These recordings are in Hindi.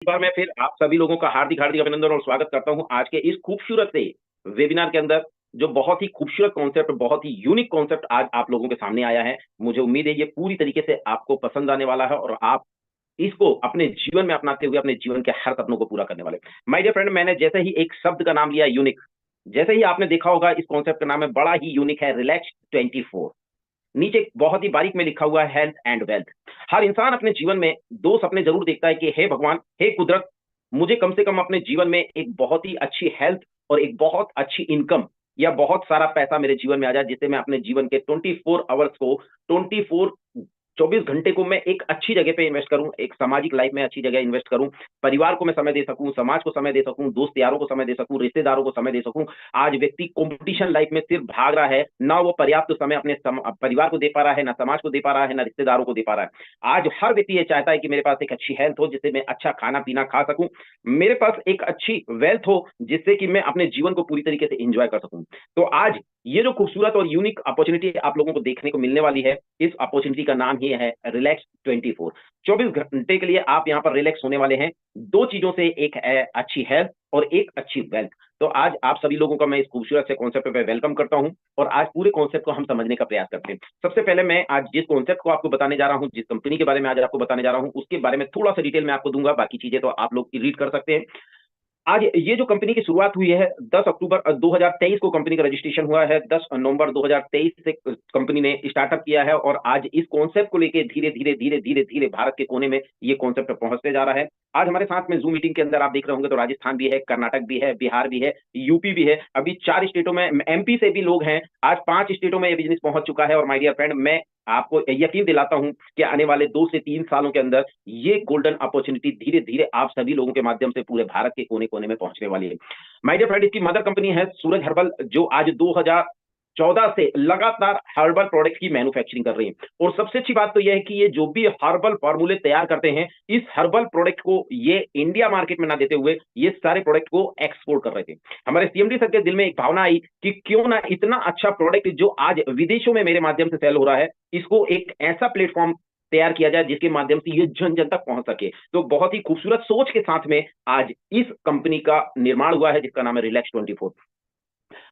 बार मैं फिर आप सभी लोगों का हार्दिक हार्दिक अभिनंदन और स्वागत करता हूं आज के इस खूबसूरत से वेबिनार के अंदर, जो बहुत ही खूबसूरत कॉन्सेप्ट, बहुत ही यूनिक कॉन्सेप्ट आज आप लोगों के सामने आया है। मुझे उम्मीद है ये पूरी तरीके से आपको पसंद आने वाला है और आप इसको अपने जीवन में अपनाते हुए अपने जीवन के हर सपनों को पूरा करने वाले। माय डियर फ्रेंड, मैंने जैसे ही एक शब्द का नाम लिया यूनिक, जैसे ही आपने देखा होगा इस कॉन्सेप्ट का नाम है बड़ा ही यूनिक है, रिलैक्स 24। नीचे बहुत ही बारीक में लिखा हुआ है हेल्थ एंड वेल्थ। हर इंसान अपने जीवन में दो सपने जरूर देखता है कि हे भगवान, हे कुदरत, मुझे कम से कम अपने जीवन में एक बहुत ही अच्छी हेल्थ और एक बहुत अच्छी इनकम या बहुत सारा पैसा मेरे जीवन में आ जाए, जिससे मैं अपने जीवन के 24 आवर्स को 24 घंटे को मैं एक अच्छी जगह पे इन्वेस्ट करूं, एक सामाजिक लाइफ में अच्छी जगह इन्वेस्ट करूं, परिवार को मैं समय दे सकूं, समाज को समय दे सकूं, दोस्त यारों को समय दे सकूं, रिश्तेदारों को समय दे सकूं। आज व्यक्ति कंपटीशन लाइफ में सिर्फ भाग रहा है, ना वो पर्याप्त समय अपने परिवार को दे पा रहा है, ना समाज को दे पा रहा है, ना रिश्तेदारों को दे पा रहा है। आज हर व्यक्ति ये चाहता है कि मेरे पास एक अच्छी हेल्थ हो, जिससे मैं अच्छा खाना पीना खा सकूं, मेरे पास एक अच्छी वेल्थ हो, जिससे कि मैं अपने जीवन को पूरी तरीके से एंजॉय कर सकूं। तो आज ये जो खूबसूरत और यूनिक अपॉर्चुनिटी आप लोगों को देखने को मिलने वाली है, इस अपॉर्चुनिटी का नाम ही है रिलैक्स 24। 24 घंटे के लिए आप यहाँ पर रिलैक्स होने वाले हैं दो चीजों से, एक है अच्छी हेल्थ और एक अच्छी वेल्थ। तो आज आप सभी लोगों का मैं इस खूबसूरत से कॉन्सेप्ट पे वेलकम करता हूं और आज पूरे कॉन्सेप्ट को हम समझने का प्रयास करते हैं। सबसे पहले मैं आज जिस कॉन्सेप्ट को आपको बताने जा रहा हूं, जिस कंपनी के बारे में आज आपको बताने जा रहा हूं, उसके बारे में थोड़ा सा डिटेल में आपको दूंगा, बाकी चीजें तो आप लोग रीड कर सकते हैं। आज ये जो कंपनी की शुरुआत हुई है 10 अक्टूबर 2023 को कंपनी का रजिस्ट्रेशन हुआ है। 10 नवंबर 2023 से कंपनी ने स्टार्टअप किया है और आज इस कॉन्सेप्ट को लेके धीरे धीरे धीरे धीरे धीरे भारत के कोने में ये कॉन्सेप्ट पहुंचते जा रहा है। आज हमारे साथ में जूम मीटिंग के अंदर आप देख रहे होंगे तो राजस्थान भी है, कर्नाटक भी है, बिहार भी है, यूपी भी है, अभी 4 स्टेटों में, एमपी से भी लोग हैं। आज 5 स्टेटों में ये बिजनेस पहुंच चुका है और माय डियर फ्रेंड, मैं आपको यकीन दिलाता हूं कि आने वाले 2 से 3 सालों के अंदर ये गोल्डन अपॉर्चुनिटी धीरे धीरे आप सभी लोगों के माध्यम से पूरे भारत के कोने कोने में पहुंचने वाली है। माय डियर फ्रेंड, इसकी मदर कंपनी है सूरज हर्बल, जो आज 2014 से लगातार हर्बल प्रोडक्ट की मैन्युफैक्चरिंग कर रही है। और सबसे अच्छी बात तो यह है कि ये जो भी हर्बल फार्मूले तैयार करते हैं, इस हर्बल प्रोडक्ट को ये इंडिया मार्केट में ना देते हुए ये सारे प्रोडक्ट को एक्सपोर्ट कर रहे थे। हमारे सीएमडी सर के दिल में एक भावना आई कि क्यों ना इतना अच्छा प्रोडक्ट जो आज विदेशों में मेरे माध्यम से सेल हो रहा है, इसको एक ऐसा प्लेटफॉर्म तैयार किया जाए जिसके माध्यम से ये जन जन तक पहुंच सके। तो बहुत ही खूबसूरत सोच के साथ में आज इस कंपनी का निर्माण हुआ है, जिसका नाम है रिलैक्स 24।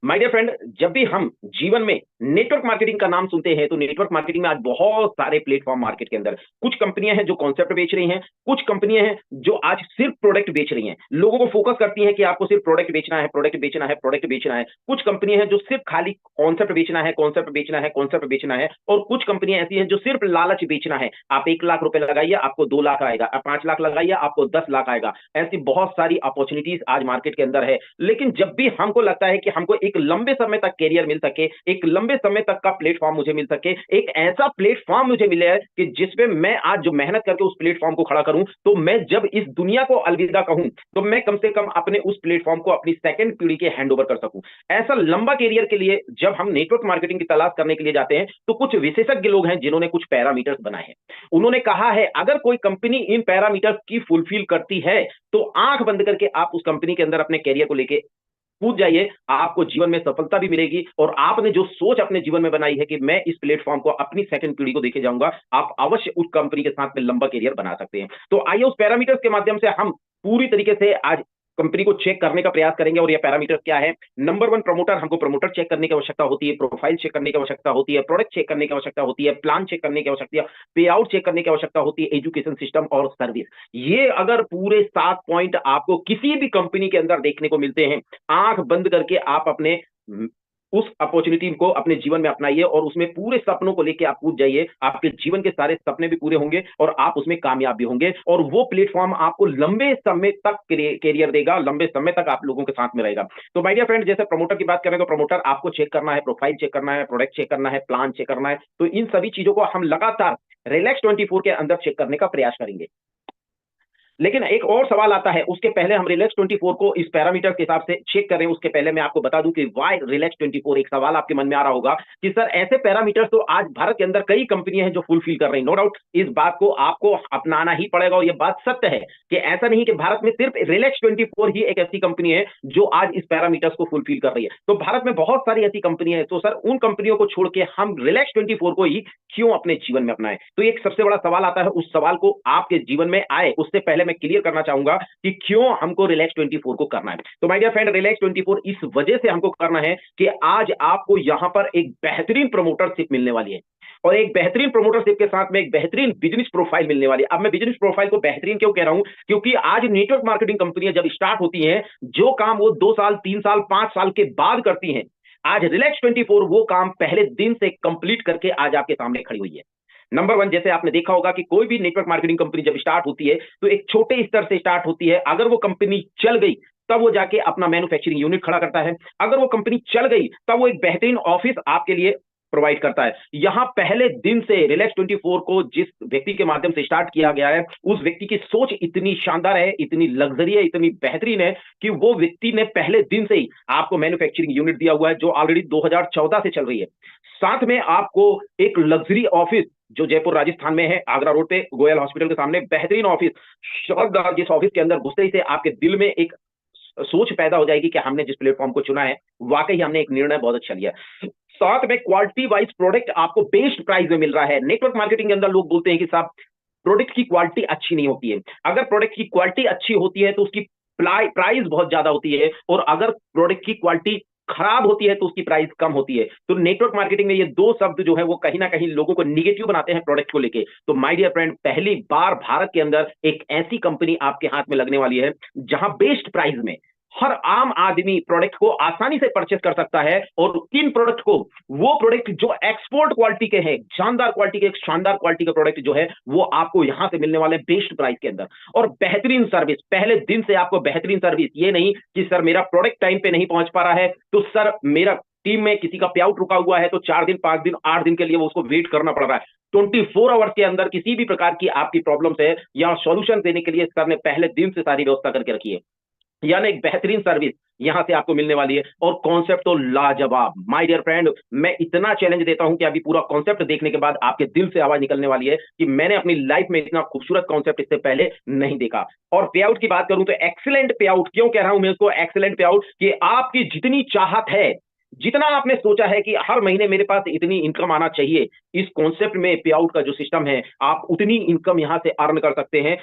माय डियर फ्रेंड, जब भी हम जीवन में नेटवर्क मार्केटिंग का नाम सुनते हैं तो नेटवर्क मार्केटिंग में आज बहुत सारे प्लेटफॉर्म मार्केट के अंदर, कुछ कंपनियां हैं जो कॉन्सेप्ट बेच रही हैं, कुछ कंपनियां हैं जो आज सिर्फ प्रोडक्ट बेच रही हैं, लोगों को फोकस करती हैं कि आपको सिर्फ प्रोडक्ट बेचना है, प्रोडक्ट बेचना है, प्रोडक्ट बेचना है। कुछ कंपनियां हैं जो सिर्फ खाली कॉन्सेप्ट बेचना है, कॉन्सेप्ट बेचना है, कॉन्सेप्ट बेचना है। और कुछ कंपनियां ऐसी हैं जो सिर्फ लालच बेचना है, आप 1 लाख रुपए लगाइए आपको 2 लाख आएगा, आप 5 लाख लगाइए आपको 10 लाख आएगा। ऐसी बहुत सारी अपॉर्चुनिटीज आज मार्केट के अंदर है। लेकिन जब भी हमको लगता है कि हमको एक लंबे समय तक कैरियर मिल सके, एक लंबे समय तक का प्लेटफॉर्म मुझे मिल सके, एक ऐसा प्लेटफॉर्म मुझे मिले है कि जिसपे मैं आज जो मेहनत करके उस प्लेटफॉर्म को खड़ा करूं, तो मैं जब इस दुनिया को अलविदा कहूं तो मैं कम से कम अपने उस प्लेटफॉर्म को अपनी सेकंड पीढ़ी के हैंडओवर कर सकूं। ऐसा लंबा कैरियर के लिए जब हम नेटवर्क मार्केटिंग की तलाश करने के लिए जाते हैं तो कुछ विशेषज्ञ लोग हैं जिन्होंने कुछ पैरामीटर्स बनाए हैं। उन्होंने कहा है अगर कोई कंपनी इन पैरामीटर्स की फुलफिल करती है तो आंख बंद करके आप उस कंपनी के अंदर अपने कैरियर को लेके कूद जाइए, आपको जीवन में सफलता भी मिलेगी। और आपने जो सोच अपने जीवन में बनाई है कि मैं इस प्लेटफॉर्म को अपनी सेकंड पीढ़ी को देके जाऊंगा, आप अवश्य उस कंपनी के साथ में लंबा कैरियर बना सकते हैं। तो आइए उस पैरामीटर्स के माध्यम से हम पूरी तरीके से आज कंपनी को चेक करने का प्रयास करेंगे। और ये पैरामीटर्स क्या है? नंबर 1 प्रमोटर, हमको प्रमोटर चेक करने की आवश्यकता होती है, प्रोफाइल चेक करने की आवश्यकता होती है, प्रोडक्ट चेक करने की आवश्यकता होती है, प्लान चेक करने की आवश्यकता है, पे आउट चेक करने की आवश्यकता होती है, एजुकेशन सिस्टम और सर्विस। ये अगर पूरे 7 पॉइंट आपको किसी भी कंपनी के अंदर देखने को मिलते हैं, आंख बंद करके आप अपने उस अपॉर्चुनिटी को अपने जीवन में अपनाइए और उसमें पूरे सपनों को लेके आप कूद जाइए। आपके जीवन के सारे सपने भी पूरे होंगे और आप उसमें कामयाब भी होंगे और वो प्लेटफॉर्म आपको लंबे समय तक कैरियर देगा, लंबे समय तक आप लोगों के साथ में रहेगा। तो माय डियर फ्रेंड, जैसे प्रमोटर की बात करें तो प्रमोटर आपको चेक करना है, प्रोफाइल चेक करना है, प्रोडक्ट चेक करना है, प्लान चेक करना है। तो इन सभी चीजों को हम लगातार रिलैक्स 24 के अंदर चेक करने का प्रयास करेंगे। लेकिन एक और सवाल आता है, उसके पहले हम रिलैक्स 24 को इस पैरामीटर के हिसाब से चेक करें, उसके पहले मैं आपको बता दूं कि व्हाई रिलैक्स 24। एक सवाल आपके मन में आ रहा होगा कि सर ऐसे पैरामीटर्स तो आज भारत के अंदर कई कंपनियां हैं जो फुलफिल कर रही हैं। नो डाउट इस बात को आपको अपनाना ही पड़ेगा और यह बात सत्य है कि ऐसा नहीं कि भारत में सिर्फ रिलैक्स 24 ही एक ऐसी कंपनी है जो आज इस पैरामीटर्स को फुलफिल कर रही है। तो भारत में बहुत सारी ऐसी कंपनियां हैं, तो सर उन कंपनियों को छोड़ के हम रिलैक्स 24 को ही क्यों अपने जीवन में अपनाएं? तो एक सबसे बड़ा सवाल आता है, उस सवाल को आपके जीवन में आए उससे पहले मैं क्लियर करना चाहूंगा कि क्यों हमको रिलैक्स 24 को करना है। तो माय डियर फ्रेंड, रिलैक्स 24 इस वजह से हमको करना है कि आज आपको यहां पर एक बेहतरीन प्रमोटरशिप मिलने वाली है, और एक बेहतरीन प्रमोटरशिप के साथ में एक बेहतरीन बिजनेस प्रोफाइल मिलने वाली है। अब मैं बिजनेस प्रोफाइल को बेहतरीन क्यों कह रहा हूं, क्योंकि आज नेटवर्क मार्केटिंग कंपनियां जब स्टार्ट होती हैं, जो काम वो 2 साल 3 साल 5 साल के बाद करती हैं, आज रिलैक्स 24 वो काम पहले दिन से कंप्लीट करके आज आपके सामने खड़ी हुई है। नंबर वन, जैसे आपने देखा होगा कि कोई भी नेटवर्क मार्केटिंग कंपनी जब स्टार्ट होती है तो एक छोटे स्तर से स्टार्ट होती है। अगर वो कंपनी चल गई तब वो जाके अपना मैन्युफैक्चरिंग यूनिट खड़ा करता है। अगर वो कंपनी चल गई तब वो एक बेहतरीन ऑफिस आपके लिए प्रोवाइड करता है। यहां पहले दिन से रिलैक्स 24 को जिस व्यक्ति के माध्यम से स्टार्ट किया गया है, उस व्यक्ति की सोच इतनी शानदार है, इतनी लग्जरी है, इतनी बेहतरीन है कि वो व्यक्ति ने पहले दिन से ही आपको मैन्युफैक्चरिंग यूनिट दिया हुआ है, जो ऑलरेडी 2014 से चल रही है। साथ में आपको एक लग्जरी ऑफिस जो जयपुर राजस्थान में है, आगरा रोड पे गोयल हॉस्पिटल के सामने बेहतरीन ऑफिस, शानदार, जिस ऑफिस के अंदर घुसते ही से आपके दिल में एक सोच पैदा हो जाएगी कि हमने जिस प्लेटफॉर्म को चुना है, वाकई हमने एक निर्णय बहुत अच्छा लिया। साथ में क्वालिटी वाइज प्रोडक्ट आपको बेस्ट प्राइस में मिल रहा है। नेटवर्क मार्केटिंग के अंदर लोग बोलते हैं कि साहब प्रोडक्ट की क्वालिटी अच्छी नहीं होती है। अगर प्रोडक्ट की क्वालिटी अच्छी होती है तो उसकी प्राइस बहुत ज्यादा होती है, और अगर प्रोडक्ट की क्वालिटी खराब होती है तो उसकी प्राइस कम होती है। तो नेटवर्क मार्केटिंग में ये दो शब्द जो है वो कहीं ना कहीं लोगों को निगेटिव बनाते हैं प्रोडक्ट को लेके। तो माय डियर फ्रेंड, पहली बार भारत के अंदर एक ऐसी कंपनी आपके हाथ में लगने वाली है जहां बेस्ट प्राइस में हर आम आदमी प्रोडक्ट को आसानी से परचेस कर सकता है, और इन प्रोडक्ट को, वो प्रोडक्ट जो एक्सपोर्ट क्वालिटी के हैं, शानदार क्वालिटी के, एक शानदार क्वालिटी का प्रोडक्ट जो है वो आपको यहां से मिलने वाले बेस्ट प्राइस के अंदर, और बेहतरीन सर्विस। पहले दिन से आपको बेहतरीन सर्विस, ये नहीं कि सर मेरा प्रोडक्ट टाइम पे नहीं पहुंच पा रहा है तो सर मेरा टीम में किसी का पे आउट रुका हुआ है तो 4 दिन 5 दिन 8 दिन के लिए वो उसको वेट करना पड़ रहा है। 24 आवर्स के अंदर किसी भी प्रकार की आपकी प्रॉब्लम है या सॉल्यूशन देने के लिए सर ने पहले दिन से सारी व्यवस्था करके रखी है। यानी एक बेहतरीन सर्विस यहां से आपको मिलने वाली है, और कॉन्सेप्ट तो लाजवाब। माय डियर फ्रेंड, मैं इतना चैलेंज देता हूं कि अभी पूरा कॉन्सेप्ट देखने के बाद आपके दिल से आवाज निकलने वाली है कि मैंने अपनी लाइफ में इतना खूबसूरत कॉन्सेप्ट इससे पहले नहीं देखा। और पे आउट की बात करूं तो एक्सीलेंट पे आउट, क्यों कह रहा हूं मैं उसको एक्सीलेंट पे आउट, कि आपकी जितनी चाहत है, जितना आपने सोचा है कि हर महीने मेरे पास इतनी इनकम आना चाहिए, इस कॉन्सेप्ट में पे आउट का जो सिस्टम है, आप उतनी इनकम यहां से अर्न कर सकते हैं।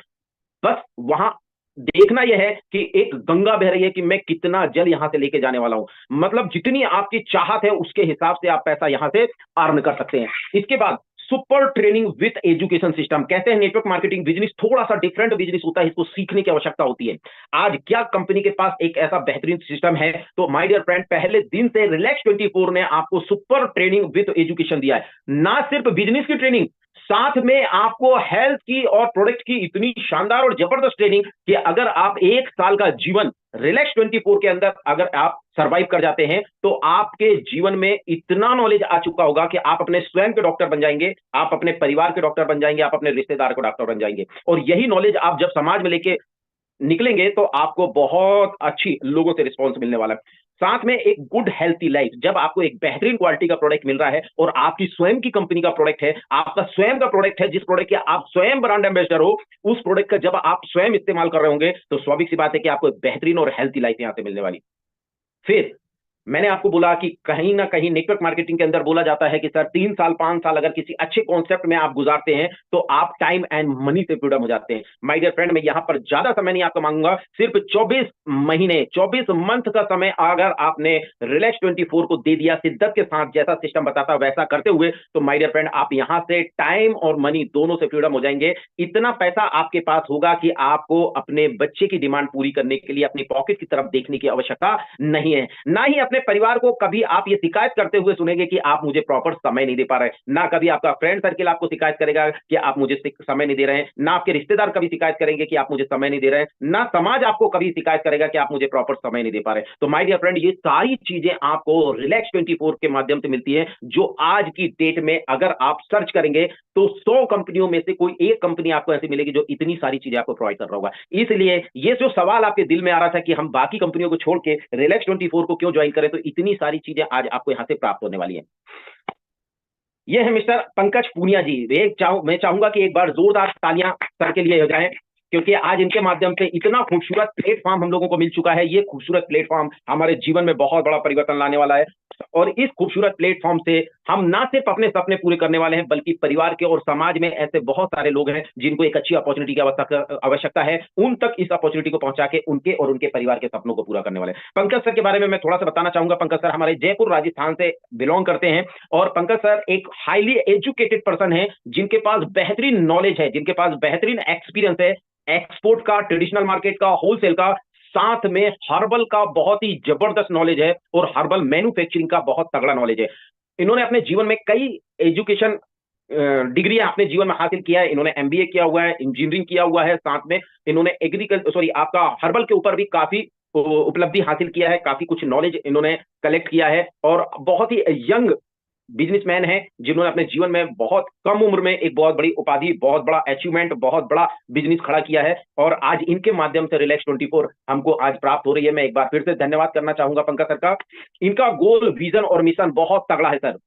बस वहां देखना यह है कि एक गंगा बह रही है कि मैं कितना जल यहां से लेके जाने वाला हूं। मतलब जितनी आपकी चाहत है उसके हिसाब से आप पैसा यहां से अर्न कर सकते हैं। इसके बाद super training with education system. कहते हैं नेटवर्क मार्केटिंग बिजनेस थोड़ा सा डिफरेंट बिजनेस होता है, इसको सीखने की आवश्यकता होती है। आज क्या कंपनी के पास एक ऐसा बेहतरीन सिस्टम है? तो माय डियर फ्रेंड, पहले दिन से रिलैक्स 24 ने आपको सुपर ट्रेनिंग विथ एजुकेशन दिया है। ना सिर्फ बिजनेस की ट्रेनिंग, साथ में आपको हेल्थ की और प्रोडक्ट की इतनी शानदार और जबरदस्त ट्रेनिंग कि अगर आप 1 साल का जीवन रिलैक्स 24 के अंदर अगर आप सरवाइव कर जाते हैं तो आपके जीवन में इतना नॉलेज आ चुका होगा कि आप अपने स्वयं के डॉक्टर बन जाएंगे, आप अपने परिवार के डॉक्टर बन जाएंगे, आप अपने रिश्तेदार को डॉक्टर बन जाएंगे। और यही नॉलेज आप जब समाज में लेके निकलेंगे तो आपको बहुत अच्छी लोगों से रिस्पॉन्स मिलने वाला है। साथ में एक गुड हेल्थी लाइफ, जब आपको एक बेहतरीन क्वालिटी का प्रोडक्ट मिल रहा है और आपकी स्वयं की कंपनी का प्रोडक्ट है, आपका स्वयं का प्रोडक्ट है, जिस प्रोडक्ट के आप स्वयं ब्रांड एम्बेसडर हो, उस प्रोडक्ट का जब आप स्वयं इस्तेमाल कर रहे होंगे तो स्वाभाविक सी बात है कि आपको एक बेहतरीन और हेल्थी लाइफ यहां से मिलने वाली। फिर मैंने आपको बोला कि कहीं ना कहीं नेटवर्क मार्केटिंग के अंदर बोला जाता है कि सर 3 साल 5 साल अगर किसी अच्छे कॉन्सेप्ट में आप गुजारते हैं तो आप टाइम एंड मनी से फ्रीडम हो जाते हैं। माय डियर फ्रेंड, मैं यहां पर ज्यादा समय नहीं आपको मांगूंगा, सिर्फ 24 महीने 24 मंथ का समय अगर आपने रिलैक्स 24 को दे दिया शिद्दत के साथ, जैसा सिस्टम बताता वैसा करते हुए, तो माय डियर फ्रेंड आप यहां से टाइम और मनी दोनों से फ्रीडम हो जाएंगे। इतना पैसा आपके पास होगा कि आपको अपने बच्चे की डिमांड पूरी करने के लिए अपनी पॉकेट की तरफ देखने की आवश्यकता नहीं है। ना ही अपने परिवार को कभी आप ये शिकायत करते हुए सुनेंगे कि आप मुझे प्रॉपर समय नहीं दे पा रहे। ना कभी आपका फ्रेंड सर्किल आपको शिकायत करेगा कि आप मुझे समय नहीं दे रहे हैं, ना आपके रिश्तेदार कभी शिकायत करेंगे कि आप मुझे समय नहीं दे रहे हैं, ना समाज आपको कभी शिकायत करेगा कि आप मुझे प्रॉपर समय नहीं दे पा रहे। तो माय डियर फ्रेंड, ये सारी चीजें आपको रिलैक्स 24 के माध्यम से मिलती है, जो आज की डेट में अगर आप सर्च करेंगे तो 100 कंपनियों में से कोई एक कंपनी आपको ऐसी मिलेगी जो इतनी सारी चीजें आपको प्रोवाइड कर रहा होगा। इसलिए ये जो सवाल आपके दिल में आ रहा था कि हम बाकी कंपनियों को छोड़ के रिलैक्स 24 को क्यों ज्वाइन करें, तो इतनी सारी चीजें आज आपको यहां से प्राप्त होने वाली है। ये है मिस्टर पंकज पूनिया जी। मैं चाहूंगा कि एक बार जोरदार तालियां सर के लिए हो जाएं, क्योंकि आज इनके माध्यम से इतना खूबसूरत प्लेटफॉर्म हम लोगों को मिल चुका है। ये खूबसूरत प्लेटफॉर्म हमारे जीवन में बहुत बड़ा परिवर्तन लाने वाला है, और इस खूबसूरत प्लेटफॉर्म से हम ना सिर्फ अपने सपने पूरे करने वाले हैं, बल्कि परिवार के और समाज में ऐसे बहुत सारे लोग हैं जिनको एक अच्छी अपॉर्चुनिटी की आवश्यकता है, उन तक इस अपॉर्चुनिटी को पहुंचा के उनके और उनके परिवार के सपनों को पूरा करने वाले हैं। पंकज सर के बारे में मैं थोड़ा सा बताना चाहूंगा। पंकज सर हमारे जयपुर राजस्थान से बिलोंग करते हैं, और पंकज सर एक हाईली एजुकेटेड पर्सन है, जिनके पास बेहतरीन नॉलेज है, जिनके पास बेहतरीन एक्सपीरियंस है एक्सपोर्ट का, ट्रेडिशनल मार्केट का, होलसेल का, साथ में हर्बल का बहुत ही जबरदस्त नॉलेज है, और हर्बल मैन्युफैक्चरिंग का बहुत तगड़ा नॉलेज है। इन्होंने अपने जीवन में कई एजुकेशन डिग्री अपने जीवन में हासिल किया है। इन्होंने एमबीए किया हुआ है, इंजीनियरिंग किया हुआ है, साथ में इन्होंने एग्रीकल्चर सॉरी आपका हर्बल के ऊपर भी काफी उपलब्धि हासिल किया है, काफी कुछ नॉलेज इन्होंने कलेक्ट किया है, और बहुत ही यंग बिजनेसमैन है जिन्होंने अपने जीवन में बहुत कम उम्र में एक बहुत बड़ी उपाधि, बहुत बड़ा अचीवमेंट, बहुत बड़ा बिजनेस खड़ा किया है, और आज इनके माध्यम से रिलैक्स 24 हमको आज प्राप्त हो रही है। मैं एक बार फिर से धन्यवाद करना चाहूंगा पंकज सर का। इनका गोल, विजन और मिशन बहुत तगड़ा है सर।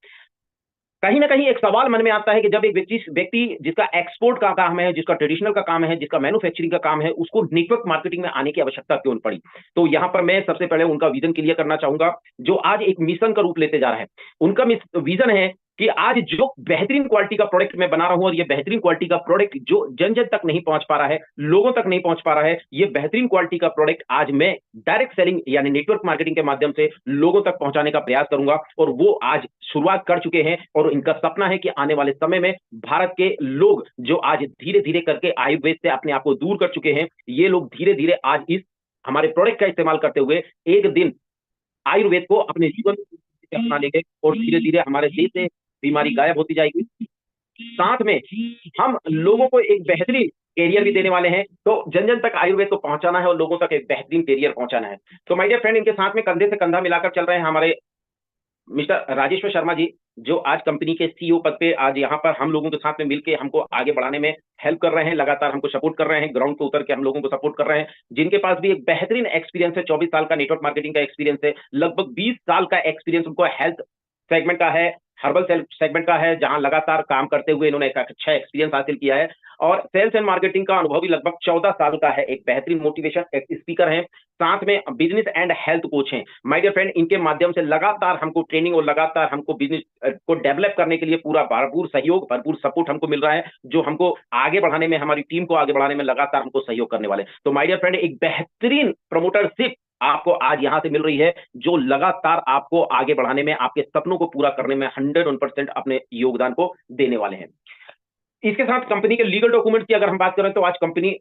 कहीं ना कहीं एक सवाल मन में आता है कि जब एक व्यक्ति जिसका एक्सपोर्ट का काम है, जिसका ट्रेडिशनल का काम है, जिसका मैन्युफैक्चरिंग का काम है, उसको नेटवर्क मार्केटिंग में आने की आवश्यकता क्यों पड़ी। तो यहां पर मैं सबसे पहले उनका विजन क्लियर करना चाहूंगा, जो आज एक मिशन का रूप लेते जा रहा है। उनका विजन है कि आज जो बेहतरीन क्वालिटी का प्रोडक्ट मैं बना रहा हूं, और ये बेहतरीन क्वालिटी का प्रोडक्ट जो जन जन तक नहीं पहुंच पा रहा है, लोगों तक नहीं पहुंच पा रहा है, ये बेहतरीन क्वालिटी का प्रोडक्ट आज मैं डायरेक्ट सेलिंग यानी नेटवर्क मार्केटिंग के माध्यम से लोगों तक पहुंचाने का प्रयास करूंगा। और वो आज शुरुआत कर चुके हैं, और इनका सपना है कि आने वाले समय में भारत के लोग जो आज धीरे धीरे करके आयुर्वेद से अपने आप को दूर कर चुके हैं, ये लोग धीरे धीरे आज इस हमारे प्रोडक्ट का इस्तेमाल करते हुए एक दिन आयुर्वेद को अपने जीवन में अपना लेंगे, और धीरे धीरे हमारे देश से बीमारी गायब होती जाएगी। साथ में हम लोगों को एक बेहतरीन कैरियर भी देने वाले हैं। तो जन जन तक आयुर्वेद को पहुंचाना है और लोगों तक एक बेहतरीन कैरियर पहुंचाना है। तो माय डियर फ्रेंड, इनके साथ में कंधे से कंधा मिलाकर चल रहे हैं हमारे मिस्टर राजेश्वर शर्मा जी, जो आज कंपनी के सीईओ पद पे आज यहाँ पर हम लोगों के साथ में मिलकर हमको आगे बढ़ाने में हेल्प कर रहे हैं, लगातार हमको सपोर्ट कर रहे हैं, ग्राउंड पे उतर के हम लोगों को सपोर्ट कर रहे हैं, जिनके पास भी एक बेहतरीन एक्सपीरियंस है। 24 साल का नेटवर्क मार्केटिंग का एक्सपीरियंस है, लगभग 20 साल का एक्सपीरियंस उनको हेल्थ सेगमेंट का है, हर्बल सेगमेंट का है, जहां लगातार काम करते हुए इन्होंने एक अच्छा एक्सपीरियंस हासिल किया है, और सेल्स एंड मार्केटिंग का अनुभव भी लगभग 14 साल का है। एक बेहतरीन मोटिवेशन स्पीकर हैं, साथ में बिजनेस एंड हेल्थ कोच हैं। माय डियर फ्रेंड, इनके माध्यम से लगातार हमको ट्रेनिंग और लगातार हमको बिजनेस को डेवलप करने के लिए पूरा भरपूर सहयोग, भरपूर सपोर्ट हमको मिल रहा है, जो हमको आगे बढ़ाने में, हमारी टीम को आगे बढ़ाने में लगातार हमको सहयोग करने वाले। तो माय डियर फ्रेंड, एक बेहतरीन प्रमोटरशिप आपको आज यहां से मिल रही है, जो लगातार आपको आगे बढ़ाने में, आपके सपनों को पूरा करने में 101% अपने योगदान को देने वाले हैं। इसके साथ कंपनी के लीगल डॉक्यूमेंट्स की अगर हम बात करें, तो आज कंपनी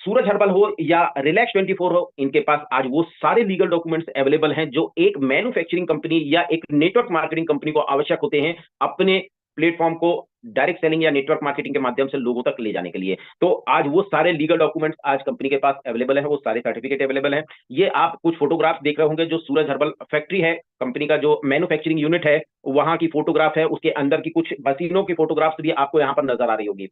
सूरज हर्बल हो या रिलैक्स 24 हो, इनके पास आज वो सारे लीगल डॉक्यूमेंट्स अवेलेबल हैं जो एक मैन्युफैक्चरिंग कंपनी या एक नेटवर्क मार्केटिंग कंपनी को आवश्यक होते हैं अपने प्लेटफॉर्म को डायरेक्ट सेलिंग या नेटवर्क मार्केटिंग के माध्यम से लोगों तक ले जाने के लिए। तो आज वो सारे लीगल डॉक्यूमेंट्स आज कंपनी के पास अवेलेबल है, वो सारे सर्टिफिकेट अवेलेबल हैं। ये आप कुछ फोटोग्राफ्स देख रहे होंगे, जो सूरज हर्बल फैक्ट्री है, कंपनी का जो मैन्युफैक्चरिंग यूनिट है, वहां की फोटोग्राफ है, उसके अंदर की कुछ मशीनों की फोटोग्राफ्स भी आपको यहाँ पर नजर आ रही होगी।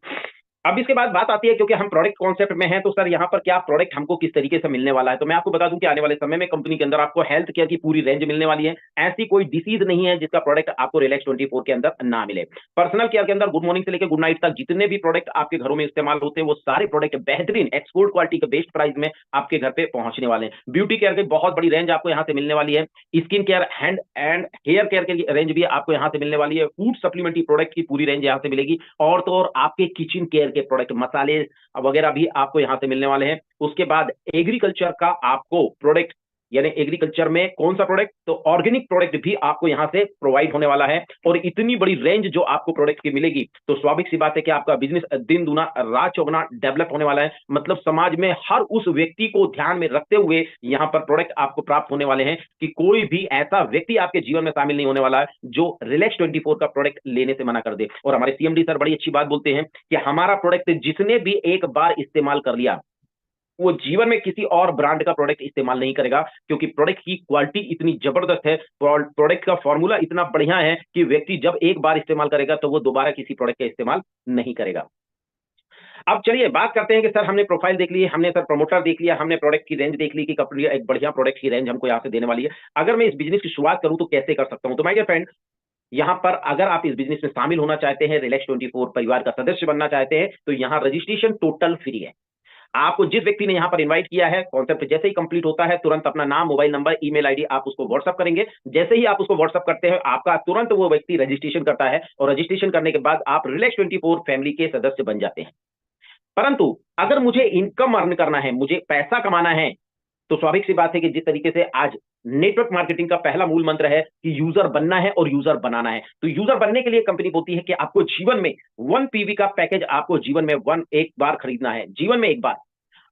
अब इसके बाद बात आती है, क्योंकि हम प्रोडक्ट कॉन्सेप्ट में हैं, तो सर यहाँ पर क्या प्रोडक्ट हमको किस तरीके से मिलने वाला है। तो मैं आपको बता दूं कि आने वाले समय में कंपनी के अंदर आपको हेल्थ केयर की पूरी रेंज मिलने वाली है। ऐसी कोई डिसीज नहीं है जिसका प्रोडक्ट आपको रिलैक्स 24 के अंदर ना मिले। पर्सनल केयर के अंदर गुड मॉर्निंग से लेकर गुड नाइट तक जितने भी प्रोडक्ट आपके घरों में इस्तेमाल होते हैं, वो सारे प्रोडक्ट बेहतरीन एक्सपोर्ट क्वालिटी के बेस्ट प्राइस में आपके घर पे पहुंचने वाले हैं। ब्यूटी केयर की बहुत बड़ी रेंज आपको यहाँ से मिलने वाली है। Skin care, hand and hair care की रेंज भी आपको यहाँ से मिलने वाली है। फूड सप्लीमेंट्री प्रोडक्ट की पूरी रेंज यहाँ से मिलेगी, और तो और आपके किचन केयर के प्रोडक्ट, मसाले वगैरह भी आपको यहां से मिलने वाले हैं। उसके बाद एग्रीकल्चर का आपको प्रोडक्ट, यानी एग्रीकल्चर में कौन सा प्रोडक्ट, तो ऑर्गेनिक प्रोडक्ट भी आपको यहां से प्रोवाइड होने वाला है। और इतनी बड़ी रेंज जो आपको प्रोडक्ट की मिलेगी, तो स्वाभाविक सी बात है कि आपका बिजनेस दिन दुना रात चौगुना डेवलप होने वाला है। मतलब समाज में हर उस व्यक्ति को ध्यान में रखते हुए यहां पर प्रोडक्ट आपको प्राप्त होने वाले हैं, कि कोई भी ऐसा व्यक्ति आपके जीवन में शामिल नहीं होने वाला है जो रिलैक्स 24 का प्रोडक्ट लेने से मना कर दे। और हमारे सीएमडी सर बड़ी अच्छी बात बोलते हैं कि हमारा प्रोडक्ट जिसने भी एक बार इस्तेमाल कर लिया, वो जीवन में किसी और ब्रांड का प्रोडक्ट इस्तेमाल नहीं करेगा, क्योंकि प्रोडक्ट की क्वालिटी इतनी जबरदस्त है, प्रोडक्ट का फॉर्मूला इतना बढ़िया है कि व्यक्ति जब एक बार इस्तेमाल करेगा तो वो दोबारा किसी प्रोडक्ट का इस्तेमाल नहीं करेगा। अब चलिए बात करते हैं कि सर हमने प्रोफाइल देख ली, हमने सर प्रमोटर देख लिया, हमने प्रोडक्ट की रेंज देख ली कि कंपनी एक बढ़िया प्रोडक्ट की रेंज हमको यहाँ से देने वाली है। अगर मैं इस बिजनेस की शुरुआत करूं तो कैसे कर सकता हूं। तो माय डियर फ्रेंड, यहां पर अगर आप इस बिजनेस में शामिल होना चाहते हैं, रिलैक्स 24 परिवार का सदस्य बनना चाहते हैं, तो यहां रजिस्ट्रेशन टोटल फ्री है। आपको जिस व्यक्ति ने यहां पर इन्वाइट किया है, कॉन्सेप्ट जैसे ही कंप्लीट होता है तुरंत अपना नाम, मोबाइल नंबर, ईमेल आईडी आप उसको व्हाट्सअप करेंगे। जैसे ही आप उसको व्हाट्सअप करते हैं, आपका तुरंत वो व्यक्ति रजिस्ट्रेशन करता है और रजिस्ट्रेशन करने के बाद आप रिलैक्स 24 फैमिली के सदस्य बन जाते हैं। परंतु अगर मुझे इनकम अर्न करना है, मुझे पैसा कमाना है, तो स्वाभाविक सी बात है कि जिस तरीके से आज नेटवर्क मार्केटिंग का पहला मूल मंत्र है कि यूजर बनना है और यूजर बनाना है, तो यूजर बनने के लिए कंपनी बोलती है कि आपको जीवन में 1 पीवी का पैकेज आपको जीवन में एक बार खरीदना है, जीवन में एक बार।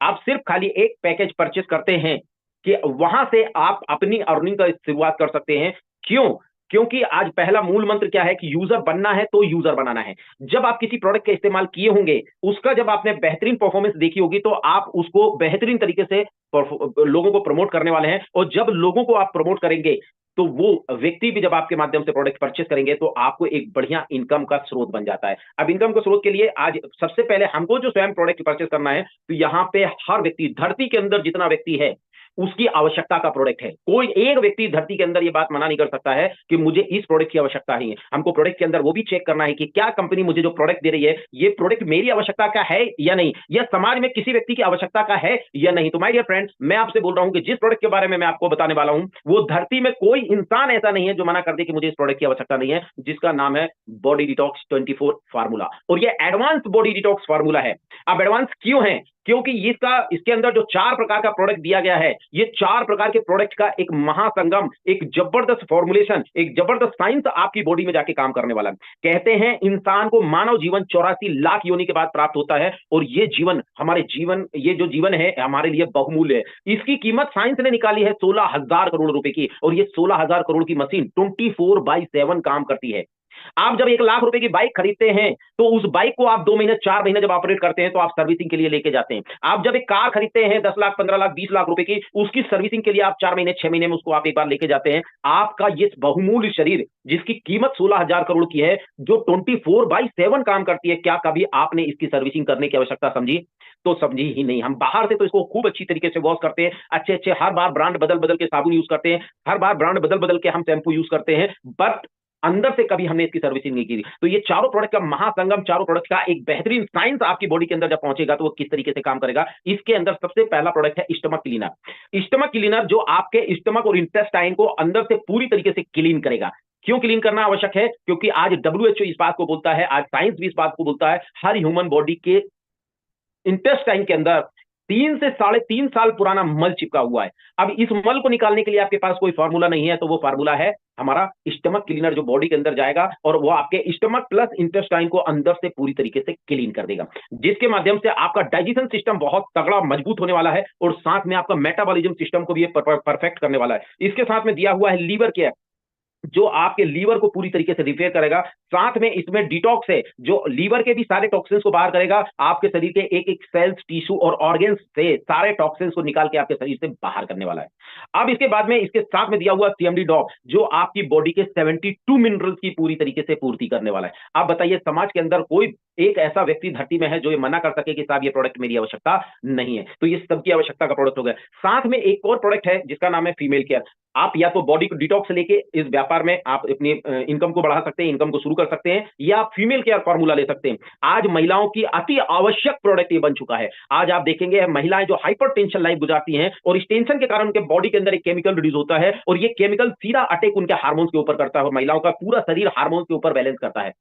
आप सिर्फ खाली एक पैकेज परचेस करते हैं कि वहां से आप अपनी अर्निंग का शुरुआत कर सकते हैं। क्यों? क्योंकि आज पहला मूल मंत्र क्या है कि यूजर बनना है तो यूजर बनाना है। जब आप किसी प्रोडक्ट का इस्तेमाल किए होंगे, उसका जब आपने बेहतरीन परफॉर्मेंस देखी होगी, तो आप उसको बेहतरीन तरीके से लोगों को प्रमोट करने वाले हैं। और जब लोगों को आप प्रमोट करेंगे, तो वो व्यक्ति भी जब आपके माध्यम से प्रोडक्ट परचेस करेंगे, तो आपको एक बढ़िया इनकम का स्रोत बन जाता है। अब इनकम के स्रोत के लिए आज सबसे पहले हमको जो स्वयं प्रोडक्ट परचेस करना है, तो यहां पे हर व्यक्ति, धरती के अंदर जितना व्यक्ति है, उसकी आवश्यकता का प्रोडक्ट है। कोई एक व्यक्ति धरती के अंदर ये बात मना नहीं कर सकता है कि मुझे इस प्रोडक्ट की आवश्यकता ही है। हमको प्रोडक्ट के अंदर वो भी चेक करना है कि क्या कंपनी मुझे जो प्रोडक्ट दे रही है, ये प्रोडक्ट मेरी आवश्यकता का है या नहीं, या समाज में किसी व्यक्ति की आवश्यकता का है या नहीं। तो माय डियर फ्रेंड्स, मैं आपसे बोल रहा हूं कि जिस प्रोडक्ट के बारे में मैं आपको बताने वाला हूं, वो धरती में कोई इंसान ऐसा नहीं है जो मना कर दे कि मुझे इस प्रोडक्ट की आवश्यकता नहीं है, जिसका नाम है बॉडी डिटॉक्स 24 फार्मूला। और ये एडवांस बॉडी डिटॉक्स फार्मूला है। अब एडवांस क्यों है? क्योंकि इसके अंदर जो 4 प्रकार का प्रोडक्ट दिया गया है, ये 4 प्रकार के प्रोडक्ट का एक महासंगम, एक जबरदस्त फॉर्मुलेशन, एक जबरदस्त साइंस आपकी बॉडी में जाके काम करने वाला है। कहते हैं इंसान को मानव जीवन 84 लाख योनि के बाद प्राप्त होता है, और ये जो जीवन है हमारे लिए बहुमूल्य है। इसकी कीमत साइंस ने निकाली है 16,000 करोड़ रुपए की, और ये 16,000 करोड़ की मशीन 24/7 काम करती है। आप जब 1 लाख रुपए की बाइक खरीदते हैं, तो उस बाइक को आप 2 महीने 4 महीने जब ऑपरेट करते हैं, तो आप सर्विसिंग के लिए लेके जाते हैं। आप जब एक कार खरीदते हैं 10 लाख, 15 लाख, 20 लाख रुपए की, उसकी सर्विसिंग के लिए आप 4 महीने 6 महीने में उसको आप एक बार लेके जाते हैं। आपका ये बहुमूल्य शरीर, जिसकी कीमत 16,000 करोड़ की है, जो 24/7 काम करती है, क्या कभी आपने इसकी सर्विसिंग करने की आवश्यकता समझी? तो समझी ही नहीं। हम बाहर से तो इसको खूब अच्छी तरीके से वॉश करते हैं, अच्छे हर बार ब्रांड बदल बदल के साबुन यूज करते हैं, हर बार ब्रांड बदल बदल के हम शैम्पू यूज करते हैं, बट अंदर से कभी हमने इसकी सर्विसिंग नहीं की। तो ये चारों प्रोडक्ट का महासंगम, चारों प्रोडक्ट का एक बेहतरीन साइंस आपकी बॉडी के अंदर जब पहुंचेगा, तो वो किस तरीके से काम करेगा। इसके अंदर सबसे पहला प्रोडक्ट है स्टमक क्लीनर। स्टमक क्लीनर जो आपके स्टमक और इंटेस्टाइन को अंदर से पूरी तरीके से क्लीन करेगा। क्यों क्लीन करना आवश्यक है? क्योंकि आज WHO इस बात को बोलता है, आज साइंस भी इस बात को बोलता है, हर ह्यूमन बॉडी के इंटेस्टाइन के अंदर 3 से 3.5 साल पुराना मल चिपका हुआ है। अब इस मल को निकालने के लिए आपके पास कोई फार्मूला नहीं है, तो वो फार्मूला है हमारा स्टमक क्लीनर, जो बॉडी के अंदर जाएगा और वो आपके स्टमक प्लस इंटेस्टाइन को अंदर से पूरी तरीके से क्लीन कर देगा, जिसके माध्यम से आपका डाइजेशन सिस्टम बहुत तगड़ा मजबूत होने वाला है, और साथ में आपका मेटाबॉलिज्म सिस्टम को भी परफेक्ट करने वाला है। इसके साथ में दिया हुआ है लीवर केयर, जो आपके लीवर को पूरी तरीके से रिपेयर करेगा। साथ में इसमें डिटॉक्स है, जो लीवर के भी सारे टॉक्सिन्स को बाहर करेगा, आपके शरीर के एक सेल्स, टिश्यू और ऑर्गन्स से सारे टॉक्सिन्स को निकाल के आपके शरीर से बाहर करने वाला है। अब इसके बाद में इसके साथ में दिया हुआ CMD ड्रॉप, जो आपकी बॉडी के 72 मिनरल्स की पूरी तरीके से पूर्ति करने वाला है। आप बताइए, समाज के अंदर कोई एक ऐसा व्यक्ति धरती में है जो ये मना कर सके कि साहब ये प्रोडक्ट मेरी आवश्यकता नहीं है? तो ये सबकी आवश्यकता का प्रोडक्ट हो गया। साथ में एक और प्रोडक्ट है जिसका नाम है फीमेल केयर। आप या तो बॉडी को डिटॉक्स लेके इस व्यापार में आप अपनी इनकम को बढ़ा सकते हैं, इनकम को शुरू कर सकते हैं, या आप फीमेल केयर फार्मूला ले सकते हैं। आज महिलाओं की अति आवश्यक प्रोडक्ट ये बन चुका है। आज आप देखेंगे महिलाएं जो हाइपर टेंशन लाइफ गुजारती हैं, और इस टेंशन के कारण उनके बॉडी के अंदर एक केमिकल रिलीज होता है, और ये केमिकल सीधा अटैक उनके हार्मोन्स के ऊपर करता है, और महिलाओं का पूरा शरीर हार्मोन्स के ऊपर बैलेंस करता है।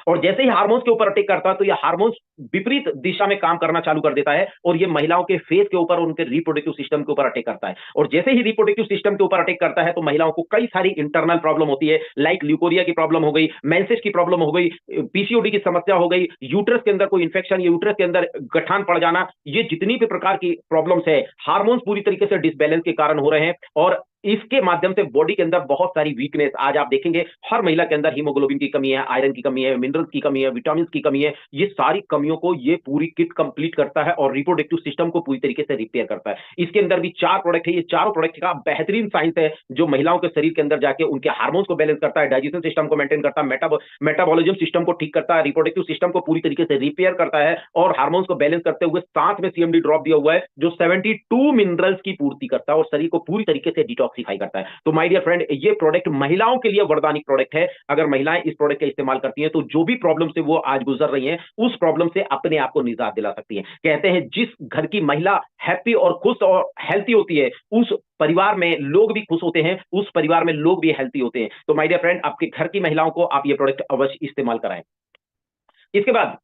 और जैसे ही हार्मोन्स के ऊपर अटैक करता है, तो ये हार्मोन्स विपरीत दिशा में काम करना चालू कर देता है, और ये महिलाओं के फेस के ऊपर, उनके रिप्रोडक्टिव सिस्टम के ऊपर अटैक करता है। और जैसे ही रिप्रोडक्टिव सिस्टम के ऊपर अटैक करता है, तो महिलाओं को कई सारी इंटरनल प्रॉब्लम होती है, लाइक ल्यूकोरिया की प्रॉब्लम हो गई, मेंसेस की प्रॉब्लम हो गई, PCOD की समस्या हो गई, यूट्रस के अंदर कोई इंफेक्शन, यूट्रस के अंदर गठान पड़ जाना, ये जितनी भी प्रकार की प्रॉब्लम्स है, हार्मोन्स पूरी तरीके से डिसबैलेंस के कारण हो रहे हैं। और इसके माध्यम से बॉडी के अंदर बहुत सारी वीकनेस, आज आप देखेंगे हर महिला के अंदर हीमोग्लोबिन की कमी है, आयरन की कमी है, मिनरल्स की कमी है, विटामिन की कमी है। ये सारी कमियों को ये पूरी किट कंप्लीट करता है, और रिप्रोडक्टिव सिस्टम को पूरी तरीके से रिपेयर करता है। इसके अंदर भी 4 प्रोडक्ट है। ये चारों प्रोडक्ट का बेहतरीन साइंस है, जो महिलाओं के शरीर के अंदर जाके उनके हार्मोन्स को बैलेंस करता है, डाइजेशन सिस्टम को मेंटेन करता है, मेटाबॉलिज्म सिस्टम को ठीक करता है, रिप्रोडक्टिव सिस्टम को पूरी तरीके से रिपेयर करता है, और हार्मोन्स को बैलेंस करते हुए साथ में CMD ड्रॉप दिया हुआ है, जो 72 मिनरल्स की पूर्ति करता है और शरीर को पूरी तरीके से डिटॉक्स डिटॉक्सिफाई करता है। तो माय डियर फ्रेंड, ये प्रोडक्ट महिलाओं के लिए वरदानिक प्रोडक्ट है। अगर महिलाएं इस प्रोडक्ट का इस्तेमाल करती हैं तो जो भी प्रॉब्लम से वो आज गुजर रही हैं, उस प्रॉब्लम से अपने आप को निजात दिला सकती हैं। कहते हैं जिस घर की महिला हैप्पी और खुश और हेल्थी होती है, उस परिवार में लोग भी खुश होते हैं, उस परिवार में लोग भी हेल्थी होते हैं। तो माय डियर फ्रेंड, आपके घर की महिलाओं को आप ये प्रोडक्ट अवश्य इस्तेमाल कराएं। इसके बाद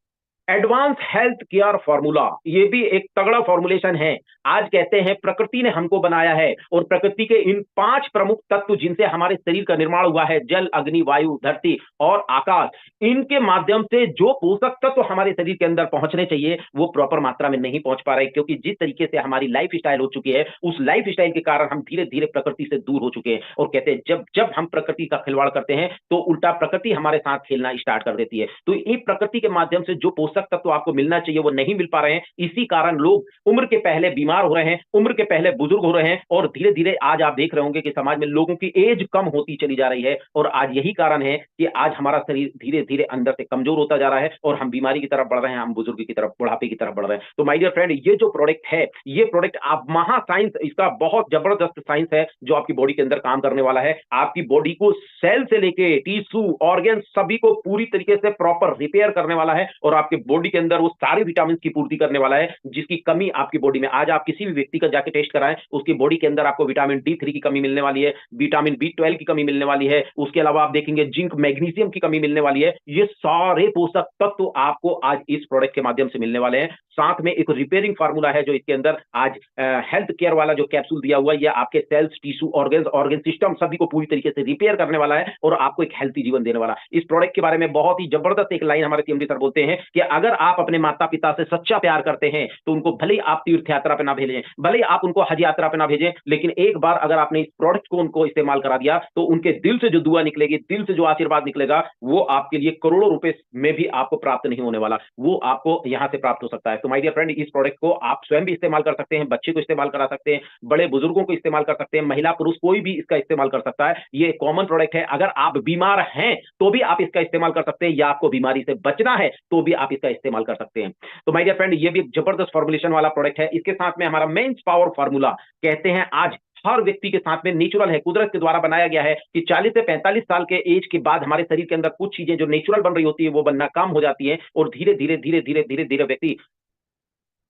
एडवांस हेल्थ केयर फॉर्मूला, ये भी एक तगड़ा फॉर्मुलेशन है। आज कहते हैं प्रकृति ने हमको बनाया है और प्रकृति के इन 5 प्रमुख तत्व जिनसे हमारे शरीर का निर्माण हुआ है, जल, अग्नि, वायु, धरती और आकाश, इनके माध्यम से जो पोषक तत्व हमारे शरीर के अंदर पहुंचने चाहिए वो प्रॉपर मात्रा में नहीं पहुंच पा रहे, क्योंकि जिस तरीके से हमारी लाइफ स्टाइल हो चुकी है, उस लाइफ स्टाइल के कारण हम धीरे धीरे प्रकृति से दूर हो चुके हैं। और कहते हैं जब जब हम प्रकृति का खिलवाड़ करते हैं तो उल्टा प्रकृति हमारे साथ खेलना स्टार्ट कर देती है। तो ये प्रकृति के माध्यम से जो पोषक तत्व आपको मिलना चाहिए वो नहीं मिल पा रहे हैं। इसी कारण लोग उम्र के पहले बीमार हो रहे हैं, उम्र के पहले बुजुर्ग हो रहे हैं, और धीरे धीरे आज आप देख रहे होंगे कि समाज में लोगों की एज कम होती चली जा रही है। और आज यही कारण है कि आज हमारा शरीर धीरे धीरे अंदर से कमजोर होता जा रहा है और हम बीमारी की तरफ बढ़ रहे हैं, हम बुजुर्ग की तरफ, बुढ़ापे की तरफ बढ़ रहे हैं। तो माय डियर फ्रेंड, ये जो प्रोडक्ट है, ये प्रोडक्ट आप महा साइंस, इसका बहुत जबरदस्त साइंस है जो आपकी बॉडी के अंदर काम करने वाला है। आपकी बॉडी को सेल से लेके टिश्यू, ऑर्गन, सभी को पूरी तरीके से प्रॉपर रिपेयर करने वाला है और आपके बॉडी के अंदर वो सारे विटामिन की पूर्ति करने वाला है जिसकी कमी आपकी बॉडी में, आज आप किसी भी व्यक्ति का जाके टेस्ट कराएं, उसकी बॉडी के अंदर आपको विटामिन D3 की कमी मिलने वाली है, विटामिन B12 की कमी मिलने वाली है, उसके अलावा आप देखेंगे जिंक, मैग्नीशियम की कमी मिलने वाली है। ये सारे पोषक तत्व आपको आज इस प्रोडक्ट के माध्यम से मिलने वाले हैं। साथ में एक रिपेयरिंग फार्मूला है जो इसके अंदर आज हेल्थ केयर वाला जो कैप्सूल दिया हुआ है, ये आपके सेल्स, टिश्यू, ऑर्गन सिस्टम सभी को पूरी तरीके से रिपेयर करने वाला है और आपको एक हेल्थी जीवन देने वाला है। इस प्रोडक्ट के बारे में बहुत ही जबरदस्त एक लाइन हमारे CMD सर बोलते हैं कि अगर आप अपने माता पिता से सच्चा प्यार करते हैं तो उनको भले ही आप तीर्थ यात्रा पे ना भेजें, भले ही आप उनको हज यात्रा पे ना भेजें, लेकिन एक बार अगर आपने इस प्रोडक्ट को उनको इस्तेमाल करा दिया तो उनके दिल से जो दुआ निकलेगी, दिल से जो आशीर्वाद निकलेगा, वो आपके लिए करोड़ों रुपए में भी आपको प्राप्त नहीं होने वाला, वो आपको यहां से प्राप्त हो सकता है। तो माय डियर फ्रेंड, इस प्रोडक्ट को आप स्वयं भी इस्तेमाल कर सकते हैं, बच्चे को इस्तेमाल करा सकते हैं, बड़े बुजुर्गों को इस्तेमाल कर सकते हैं, महिला पुरुष कोई भी इसका इस्तेमाल कर सकता है। ये कॉमन प्रोडक्ट है। अगर आप बीमार हैं तो भी आप इसका इस्तेमाल कर सकते हैं, या आपको बीमारी से बचना है तो भी आप इसका इस्तेमाल कर सकते हैं। तो माय डियर फ्रेंड, ये भी एक जबरदस्त फॉर्मुलेशन वाला प्रोडक्ट है। इसके साथ में हमारा मेंस पावर फार्मूला, कहते हैं आज हर व्यक्ति के साथ में नेचुरल है, कुदरत के द्वारा बनाया गया है कि 40 से 45 साल के एज के बाद हमारे शरीर के अंदर कुछ चीजें जो नेचुरल बन रही होती है वो बनना कम हो जाती है और धीरे धीरे धीरे धीरे धीरे धीरे व्यक्ति,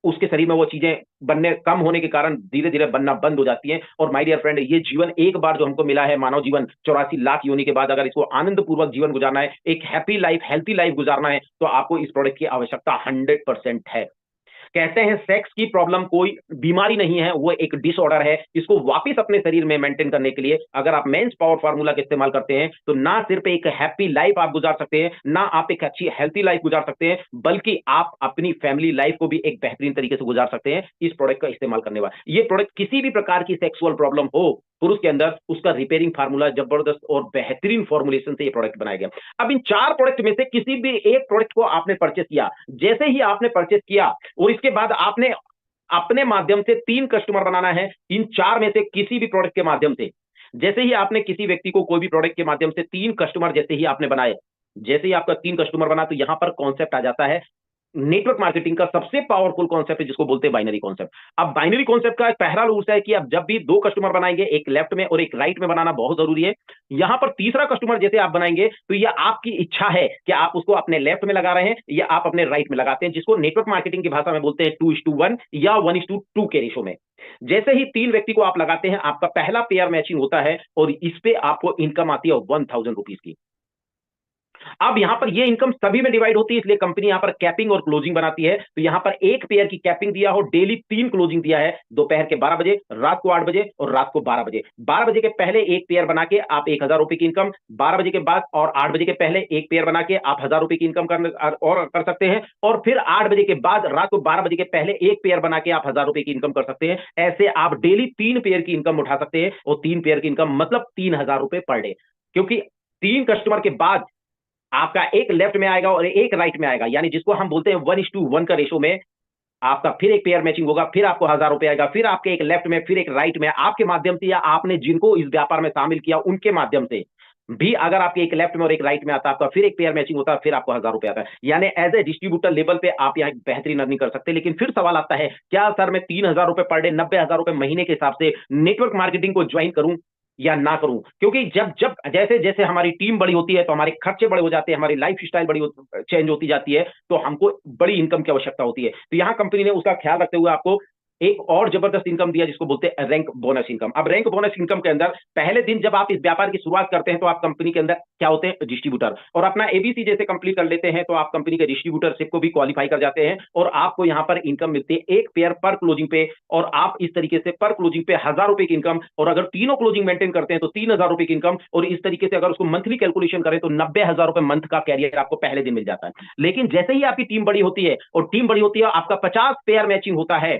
उसके शरीर में वो चीजें बनने कम होने के कारण धीरे धीरे बनना बंद हो जाती हैं। और माय डियर फ्रेंड, ये जीवन एक बार जो हमको मिला है, मानव जीवन 84 लाख योनि के बाद, अगर इसको आनंद पूर्वक जीवन गुजारना है, एक हैप्पी लाइफ, हेल्थी लाइफ गुजारना है, तो आपको इस प्रोडक्ट की आवश्यकता 100% है। कहते हैं सेक्स की प्रॉब्लम कोई बीमारी नहीं है, वो एक डिसऑर्डर है। इसको वापस अपने शरीर में मेंटेन करने के लिए अगर आप मेंस पावर फार्मूला का इस्तेमाल करते हैं तो ना सिर्फ एक हैप्पी लाइफ आप गुजार सकते हैं, ना आप एक अच्छी हेल्थी लाइफ गुजार सकते हैं, बल्कि आप अपनी फैमिली लाइफ को भी एक बेहतरीन तरीके से गुजार सकते हैं इस प्रोडक्ट का इस्तेमाल करने वाला। ये प्रोडक्ट किसी भी प्रकार की सेक्सुअल प्रॉब्लम हो पुरुष के अंदर, उसका रिपेयरिंग फार्मूला जबरदस्त और बेहतरीन फॉर्मुलेशन से ये प्रोडक्ट बनाया गया। अब इन 4 प्रोडक्ट में से किसी भी एक प्रोडक्ट को आपने परचेस किया, जैसे ही आपने परचेस किया और इसके बाद आपने अपने माध्यम से 3 कस्टमर बनाना है, इन 4 में से किसी भी प्रोडक्ट के माध्यम से, जैसे ही आपने किसी व्यक्ति को कोई भी प्रोडक्ट के माध्यम से 3 कस्टमर जैसे ही आपने बनाए, जैसे ही आपका 3 कस्टमर बना, तो यहां पर कॉन्सेप्ट आ जाता है नेटवर्क मार्केटिंग का सबसे पावरफुल कॉन्सेप्ट है जिसको बोलते हैं बाइनरी कॉन्सेप्ट। अब बाइनरी कॉन्सेप्ट का एक पहला रूल है कि अब जब भी 2 कस्टमर बनाएंगे, एक लेफ्ट में और एक राइट में बनाना बहुत जरूरी है। यहां पर तीसरा कस्टमर जैसे आप बनाएंगे तो यह आपकी इच्छा है कि आप उसको अपने लेफ्ट में लगा रहे हैं या आप अपने राइट में लगाते हैं, जिसको नेटवर्क मार्केटिंग की भाषा में बोलते हैं 2:1 या 1:2 के रेशो में। जैसे ही 3 व्यक्ति को आप लगाते हैं, आपका पहला पेयर मैचिंग होता है और इस पे आपको इनकम आती है 1000 रुपीज की। अब यहां पर ये इनकम सभी में डिवाइड होती है, इसलिए कंपनी यहां पर कैपिंग और क्लोजिंग बनाती है। तो यहां पर एक पेयर की कैपिंग दिया हो, डेली 3 क्लोजिंग दिया है, दोपहर के 12 बजे, रात को 8 बजे और रात को 12 बजे। 12 बजे के पहले एक पेयर बना के आप 1000 रुपए की इनकम, 12 बजे के बाद और 8 बजे के पहले एक पेयर बना के आप 1000 रुपए की इनकम कर सकते हैं, और फिर 8 बजे के बाद रात को 12 बजे के पहले एक पेयर बना के आप 1000 रुपए की इनकम कर सकते हैं। ऐसे आप डेली 3 पेयर की इनकम उठा सकते हैं, और 3 पेयर की इनकम मतलब 3000 रुपए पर डे, क्योंकि 3 कस्टमर के बाद आपका एक लेफ्ट में आएगा और एक राइट में आएगा, यानी जिसको हम बोलते हैं 1:1 का रेशो में आपका फिर एक पेयर मैचिंग होगा, फिर आपको 1000 रुपए आएगा, फिर आपके एक लेफ्ट में, फिर एक राइट में, आपके माध्यम से या आपने जिनको इस व्यापार में शामिल किया उनके माध्यम से। भी अगर आपके एक लेफ्ट में और एक राइट में आता है आपका, फिर एक पेयर मैचिंग होता है, फिर आपको 1000 रुपए आता है। यानी एज ए डिस्ट्रीब्यूटर लेवल पे आप यहाँ बेहतरीन अर्निंग कर सकते हैं। लेकिन फिर सवाल आता है, क्या सर मैं 3000 रुपए पर डे, 90,000 रुपए महीने के हिसाब से नेटवर्क मार्केटिंग को ज्वाइन करूं या ना करूं? क्योंकि जब जब जैसे जैसे हमारी टीम बड़ी होती है तो हमारे खर्चे बड़े हो जाते हैं, हमारी लाइफ स्टाइल चेंज होती जाती है, तो हमको बड़ी इनकम की आवश्यकता होती है। तो यहां कंपनी ने उसका ख्याल रखते हुए आपको एक और जबरदस्त इनकम दिया जिसको बोलते हैं रैंक बोनस इनकम। अब रैंक बोनस इनकम के अंदर पहले दिन जब आप इस व्यापार की शुरुआत करते हैं तो आप कंपनी के अंदर क्या होते हैं, डिस्ट्रीब्यूटर, और अपना एबीसी जैसे कंप्लीट कर लेते हैं तो आप कंपनी के डिस्ट्रीब्यूटरशिप को भी क्वालिफाई कर जाते हैं और आपको यहां पर इनकम मिलती है एक पेयर पर क्लोजिंग पे। और आप इस तरीके से पर क्लोजिंग पे 1000 रुपए की इनकम, और अगर तीनों क्लोजिंग मेंटेन करते हैं तो 3000 रुपए की इनकम, और इस तरीके से अगर उसको मंथली कैलकुलेशन करें तो 90,000 रुपए मंथ का कैरियर आपको पहले दिन मिल जाता है। लेकिन जैसे ही आपकी टीम बड़ी होती है और टीम बड़ी होती है, आपका 50 पेयर मैचिंग होता है,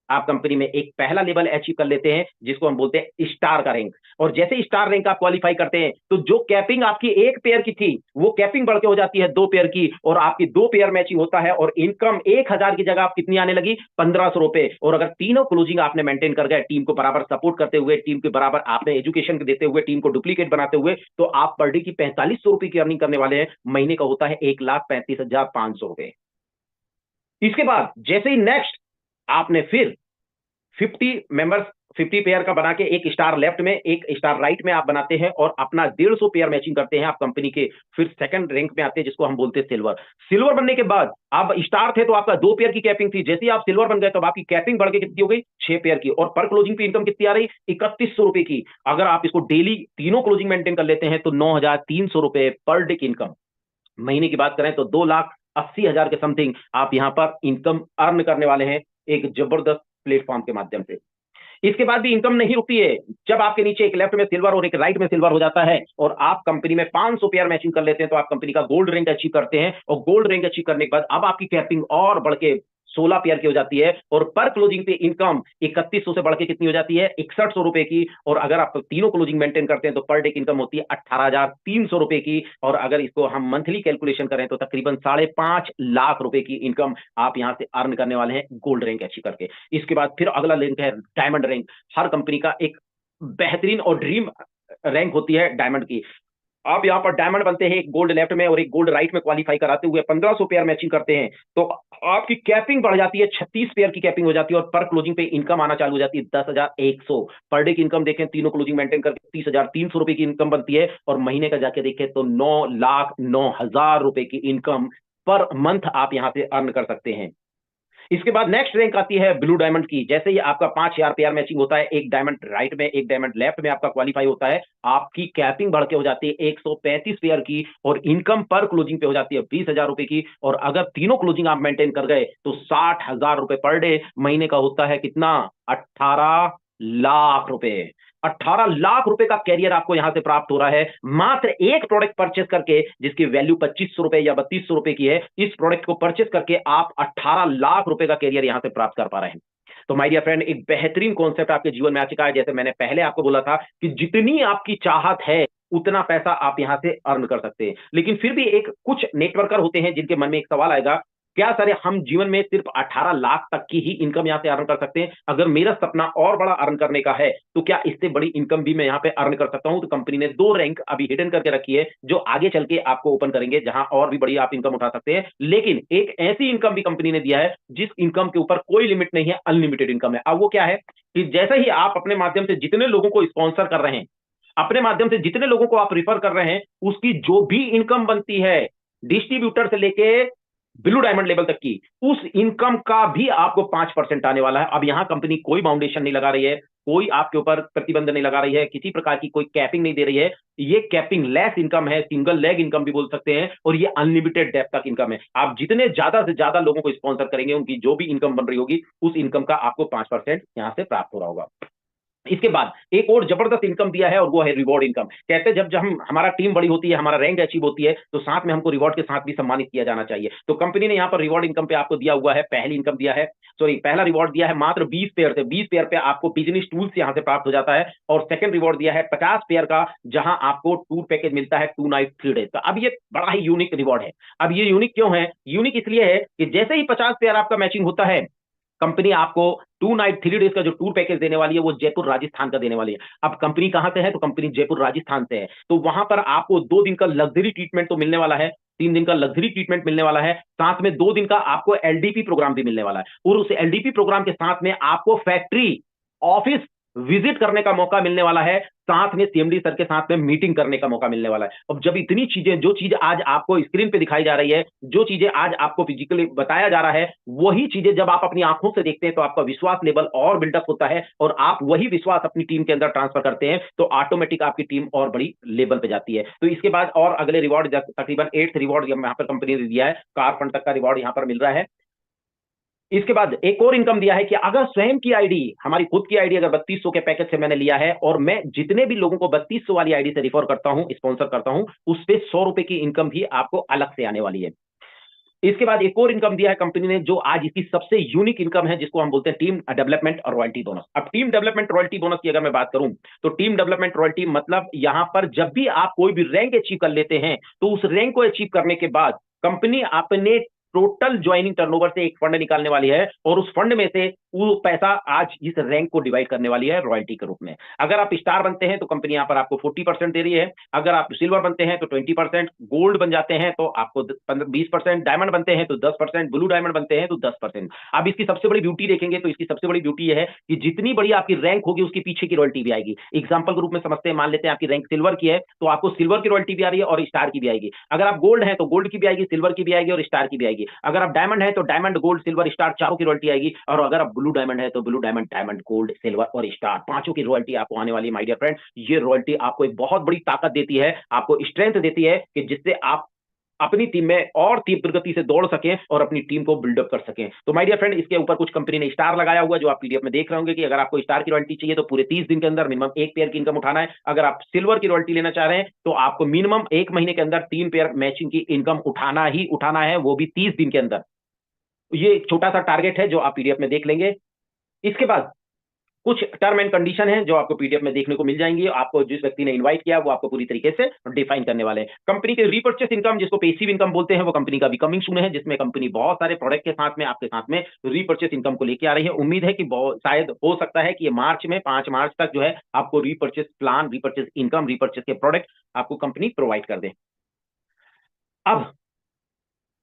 आप कंपनी में एक पहला लेवल अचीव कर लेते हैं जिसको हम बोलते हैं स्टार का रैंक। और जैसे ही स्टार रैंक आप क्वालिफाई करते हैं तो जो कैपिंग आपकी एक पेयर की थी वो कैपिंग बढ़ के हो जाती है 2 पेयर की, और आपकी 2 पेयर मैचिंग होता है और इनकम 1000 की जगह आप कितनी आने लगी, 1500 रुपए। और अगर तीनों क्लोजिंग आपने मेंटेन कर गए, टीम को बराबर सपोर्ट करते हुए, टीम के बराबर आपने एजुकेशन देते हुए, टीम को डुप्लीकेट बनाते हुए, तो आप पर डे की 4500 रुपए की अर्निंग करने वाले हैं। महीने का होता है 1,35,500 रुपए। इसके बाद जैसे ही नेक्स्ट आपने फिर 50 मेंबर्स, 50 पेयर का बना के एक स्टार लेफ्ट में एक स्टार राइट में आप बनाते हैं और अपना 150 पेयर मैचिंग करते हैं आप कंपनी के, फिर सेकंड रैंक में आते हैं जिसको हम बोलते हैं सिल्वर। सिल्वर बनने के बाद आप स्टार थे तो आपका 2 पेयर की कैपिंग थी, जैसे ही आप सिल्वर बन गए तो आपकी कैपिंग बढ़ के कितनी हो गई, 6 पेयर की, और पर क्लोजिंग पे इनकम कितनी आ रही, 3100 रुपए की। अगर आप इसको डेली तीनों क्लोजिंग मेंटेन कर लेते हैं तो 9300 रुपए पर डे की इनकम। महीने की बात करें तो 2,80,000 के समथिंग आप यहां पर इनकम अर्न करने वाले हैं एक जबरदस्त प्लेटफॉर्म के माध्यम से। इसके बाद भी इनकम नहीं रुकती है। जब आपके नीचे एक लेफ्ट में सिल्वर और एक राइट में सिल्वर हो जाता है और आप कंपनी में 500 पेयर मैचिंग कर लेते हैं तो आप कंपनी का गोल्ड रैंक अचीव करते हैं, और गोल्ड रैंक अचीव करने के बाद अब आपकी कैपिंग और बढ़ के 16 पेयर की हो जाती है, और पर क्लोजिंग पे इनकम 3100 से बढ़ के कितनी हो जाती है, 6100 रुपए की। और अगर आप तीनों क्लोजिंग मेंटेन करते हैं तो पर डे की इनकम होती है 18,300 रुपए की। और अगर इसको हम मंथली कैलकुलेशन करें तो तकरीबन 5.5 लाख रुपए की इनकम आप यहां से अर्न करने वाले हैं गोल्ड रैंक अचीव करके। इसके बाद फिर अगला रैंक है डायमंड रैंक। हर कंपनी का एक बेहतरीन और ड्रीम रैंक होती है डायमंड की। आप यहाँ पर डायमंड बनते हैं एक गोल्ड लेफ्ट में और एक गोल्ड राइट में क्वालिफाई कराते हुए 1500 पेयर मैचिंग करते हैं तो आपकी कैपिंग बढ़ जाती है, 36 पेयर की कैपिंग हो जाती है, और पर क्लोजिंग पे इनकम आना चालू हो जाती है 10,100। पर डे की इनकम देखें तीनों क्लोजिंग मेंटेन करके 30,300 रुपए की इनकम बनती है, और महीने का जाके देखें तो 9,09,000 रुपए की इनकम पर मंथ आप यहां से अर्न कर सकते हैं। इसके बाद नेक्स्ट रैंक आती है ब्लू डायमंड की। जैसे ही आपका 5000 पेयर मैचिंग होता है, एक डायमंड राइट में एक डायमंड लेफ्ट में आपका क्वालिफाई होता है, आपकी कैपिंग बढ़ के हो जाती है 135 पेयर की, और इनकम पर क्लोजिंग पे हो जाती है 20,000 रुपए की। और अगर तीनों क्लोजिंग आप मेंटेन कर गए तो 60,000 रुपए पर डे। महीने का होता है कितना, 18 लाख रुपए। 18 लाख रुपए का कैरियर आपको यहां से प्राप्त हो रहा है मात्र एक प्रोडक्ट परचेस करके, जिसकी वैल्यू 2500 रुपए या 3200 रुपए की है। इस प्रोडक्ट को परचेस करके आप 18 लाख रुपए का कैरियर यहां से प्राप्त कर पा रहे हैं। तो माय डियर फ्रेंड, एक बेहतरीन कॉन्सेप्ट आपके जीवन में आ चुका है। जैसे मैंने पहले आपको बोला था कि जितनी आपकी चाहत है उतना पैसा आप यहां से अर्न कर सकते हैं। लेकिन फिर भी एक कुछ नेटवर्कर होते हैं जिनके मन में एक सवाल आएगा, क्या सर हम जीवन में सिर्फ 18 लाख तक की ही इनकम यहां से अर्न कर सकते हैं? अगर मेरा सपना और बड़ा अर्न करने का है तो क्या इससे बड़ी इनकम भी मैं यहां पे अर्न कर सकता हूं? तो कंपनी ने 2 रैंक अभी हिडन करके रखी है जो आगे चल के आपको ओपन करेंगे, जहां और भी बड़ी आप इनकम उठा सकते हैं। लेकिन एक ऐसी इनकम भी कंपनी ने दिया है जिस इनकम के ऊपर कोई लिमिट नहीं है, अनलिमिटेड इनकम है। अब वो क्या है कि जैसे ही आप अपने माध्यम से जितने लोगों को स्पॉन्सर कर रहे हैं, अपने माध्यम से जितने लोगों को आप रिफर कर रहे हैं, उसकी जो भी इनकम बनती है डिस्ट्रीब्यूटर से लेके ब्लू डायमंड लेवल तक की, उस इनकम का भी आपको 5% आने वाला है। अब यहां कंपनी कोई बाउंडेशन नहीं लगा रही है, कोई आपके ऊपर प्रतिबंध नहीं लगा रही है, किसी प्रकार की कोई कैपिंग नहीं दे रही है। ये कैपिंग लेस इनकम है, सिंगल लेग इनकम भी बोल सकते हैं, और ये अनलिमिटेड डेप्थ तक इनकम है। आप जितने ज्यादा से ज्यादा लोगों को स्पॉन्सर करेंगे, उनकी जो भी इनकम बन रही होगी, उस इनकम का आपको 5% यहां से प्राप्त हो रहा होगा। इसके बाद एक और जबरदस्त इनकम दिया है और वो है रिवॉर्ड इनकम। कहते हैं जब हम हमारा टीम बड़ी होती है, हमारा रैंक अचीव होती है, तो साथ में हमको रिवॉर्ड के साथ भी सम्मानित किया जाना चाहिए। तो कंपनी ने यहाँ पर रिवॉर्ड इनकम पे आपको दिया हुआ है, पहली इनकम दिया है, सॉरी पहला रिवॉर्ड दिया है मात्र 20 पेयर से। 20 पेयर पे आपको बिजनेस टूल्स यहाँ से प्राप्त हो जाता है। और सेकंड रिवॉर्ड दिया है 50 पेयर का, जहां आपको टूर पैकेज मिलता है 2 नाइट 3 डेज का। अब ये बड़ा ही यूनिक रिवॉर्ड है। अब ये यूनिक क्यों है? यूनिक इसलिए है कि जैसे ही 50 पेयर आपका मैचिंग होता है, कंपनी आपको 2 नाइट 3 डेज का जो टूर पैकेज देने वाली है वो जयपुर राजस्थान का देने वाली है। अब कंपनी कहां से है? तो कंपनी जयपुर राजस्थान से है। तो वहां पर आपको 2 दिन का लग्जरी ट्रीटमेंट तो मिलने वाला है, 3 दिन का लग्जरी ट्रीटमेंट मिलने वाला है, साथ में 2 दिन का आपको एलडीपी प्रोग्राम भी मिलने वाला है। और उस एलडीपी प्रोग्राम के साथ में आपको फैक्ट्री, ऑफिस विजिट करने का मौका मिलने वाला है, साथ में सीएमडी सर के साथ में मीटिंग करने का मौका मिलने वाला है। अब जब इतनी चीजें, जो चीज आज आपको स्क्रीन पे दिखाई जा रही है, जो चीजें आज आपको फिजिकली बताया जा रहा है, वही चीजें जब आप अपनी आंखों से देखते हैं तो आपका विश्वास लेवल और बिल्डअप होता है, और आप वही विश्वास अपनी टीम के अंदर ट्रांसफर करते हैं, तो ऑटोमेटिक आपकी टीम और बड़ी लेवल पे जाती है। तो इसके बाद और अगले रिवॉर्ड, तकरीबन 8th रिवॉर्ड यहाँ पर कंपनी ने दिया है, कार फंड तक का रिवॉर्ड यहाँ पर मिल रहा है। इसके बाद एक और इनकम दिया है कि अगर स्वयं की आईडी, हमारी खुद की आईडी अगर 3200 के पैकेज से मैंने लिया है, और मैं जितने भी लोगों को 3200 वाली आईडी से रिफर करता हूं, स्पॉन्सर करता हूं, उस पे 100 रुपए की इनकम भी आपको अलग से आने वाली है। इसके बाद एक और इनकम दिया है कंपनी ने, जो आज इसकी सबसे यूनिक इनकम है, जिसको हम बोलते हैं टीम डेवलपमेंट और रॉयल्टी बोनस। अब टीम डेवलपमेंट रॉयल्टी बोनस की अगर मैं बात करूं, तो टीम डेवलपमेंट रॉयल्टी मतलब यहां पर जब भी आप कोई भी रैंक अचीव कर लेते हैं, तो उस रैंक को अचीव करने के बाद कंपनी अपने टोटल ज्वाइनिंग टर्नओवर से एक फंड निकालने वाली है, और उस फंड में से वो पैसा आज इस रैंक को डिवाइड करने वाली है रॉयल्टी के रूप में। अगर आप स्टार बनते हैं तो कंपनी यहां पर आपको 40% दे रही है, अगर आप सिल्वर बनते हैं तो 20%, गोल्ड बन जाते हैं तो आपको 20%, डायमंड बनते हैं तो 10%, ब्लू डायमंड बनते हैं तो 10%। अब इसकी सबसे बड़ी ब्यूटी देखेंगे तो इसकी सबसे बड़ी ब्यूटी यह है कि जितनी बड़ी आपकी रैंक होगी उसके पीछे की रॉयल्टी भी आएगी। एग्जाम्पल के रूप में समझते हैं, मान लेते हैं आपकी रैंक सिल्वर की है, तो आपको सिल्वर की रॉयल्टी भी आ रही है और स्टार की भी आएगी। अगर आप गोल्ड है तो गोल्ड की भी आएगी, सिल्वर की भी आएगी और स्टार की भी आएगी। अगर आप डायमंड है तो डायमंड, गोल्ड, सिल्वर, स्टार चारों की रॉयल्टी आएगी। और अगर आप ब्लू डायमंड है तो blue diamond, diamond, gold, silver और स्टार पांचों की रॉयल्टी आपको आने वाली है। माय डियर फ्रेंड, ये रॉयल्टी आपको एक बहुत बड़ी ताकत देती है, आपको स्ट्रेंथ देती है, कि जिससे आप अपनी टीम में और तीव्र गति से दौड़ सकें और अपनी टीम को बिल्डअप कर सकें। तो माय डियर फ्रेंड, इसके ऊपर कुछ कंपनी ने स्टार लगाया हुआ है, जो आप पीडीएफ में देख रहे होंगे कि अगर आपको स्टार की रॉयल्टी चाहिए तो पूरे 30 दिन के अंदर मिनिमम 1 पेयर की इनकम उठाना है। अगर आप सिल्वर की रॉयल्टी लेना चाह रहे हैं तो आपको मिनिमम 1 महीने के अंदर 3 पेयर मैचिंग की इनकम उठाना ही उठाना है, वो भी 30 दिन के अंदर। ये एक छोटा सा टारगेट है जो आप पीडीएफ में देख लेंगे। इसके बाद कुछ टर्म एंड कंडीशन है जो आपको पीडीएफ में देखने को मिल जाएंगी। आपको जिस व्यक्ति ने इनवाइट किया वो आपको पूरी तरीके से डिफाइन करने वाले हैं। कंपनी के रीपर्चेस इनकम, जिसको पेसिव इनकम बोलते हैं, वो कंपनी का भी कमिंग सून है, जिसमें कंपनी बहुत सारे प्रोडक्ट के साथ में आपके साथ में रीपर्चेस इनकम को लेकर आ रही है। उम्मीद है कि शायद हो सकता है कि ये मार्च में 5 मार्च तक जो है आपको repurchase plan, repurchase income, repurchase के प्रोडक्ट आपको कंपनी प्रोवाइड कर दे। अब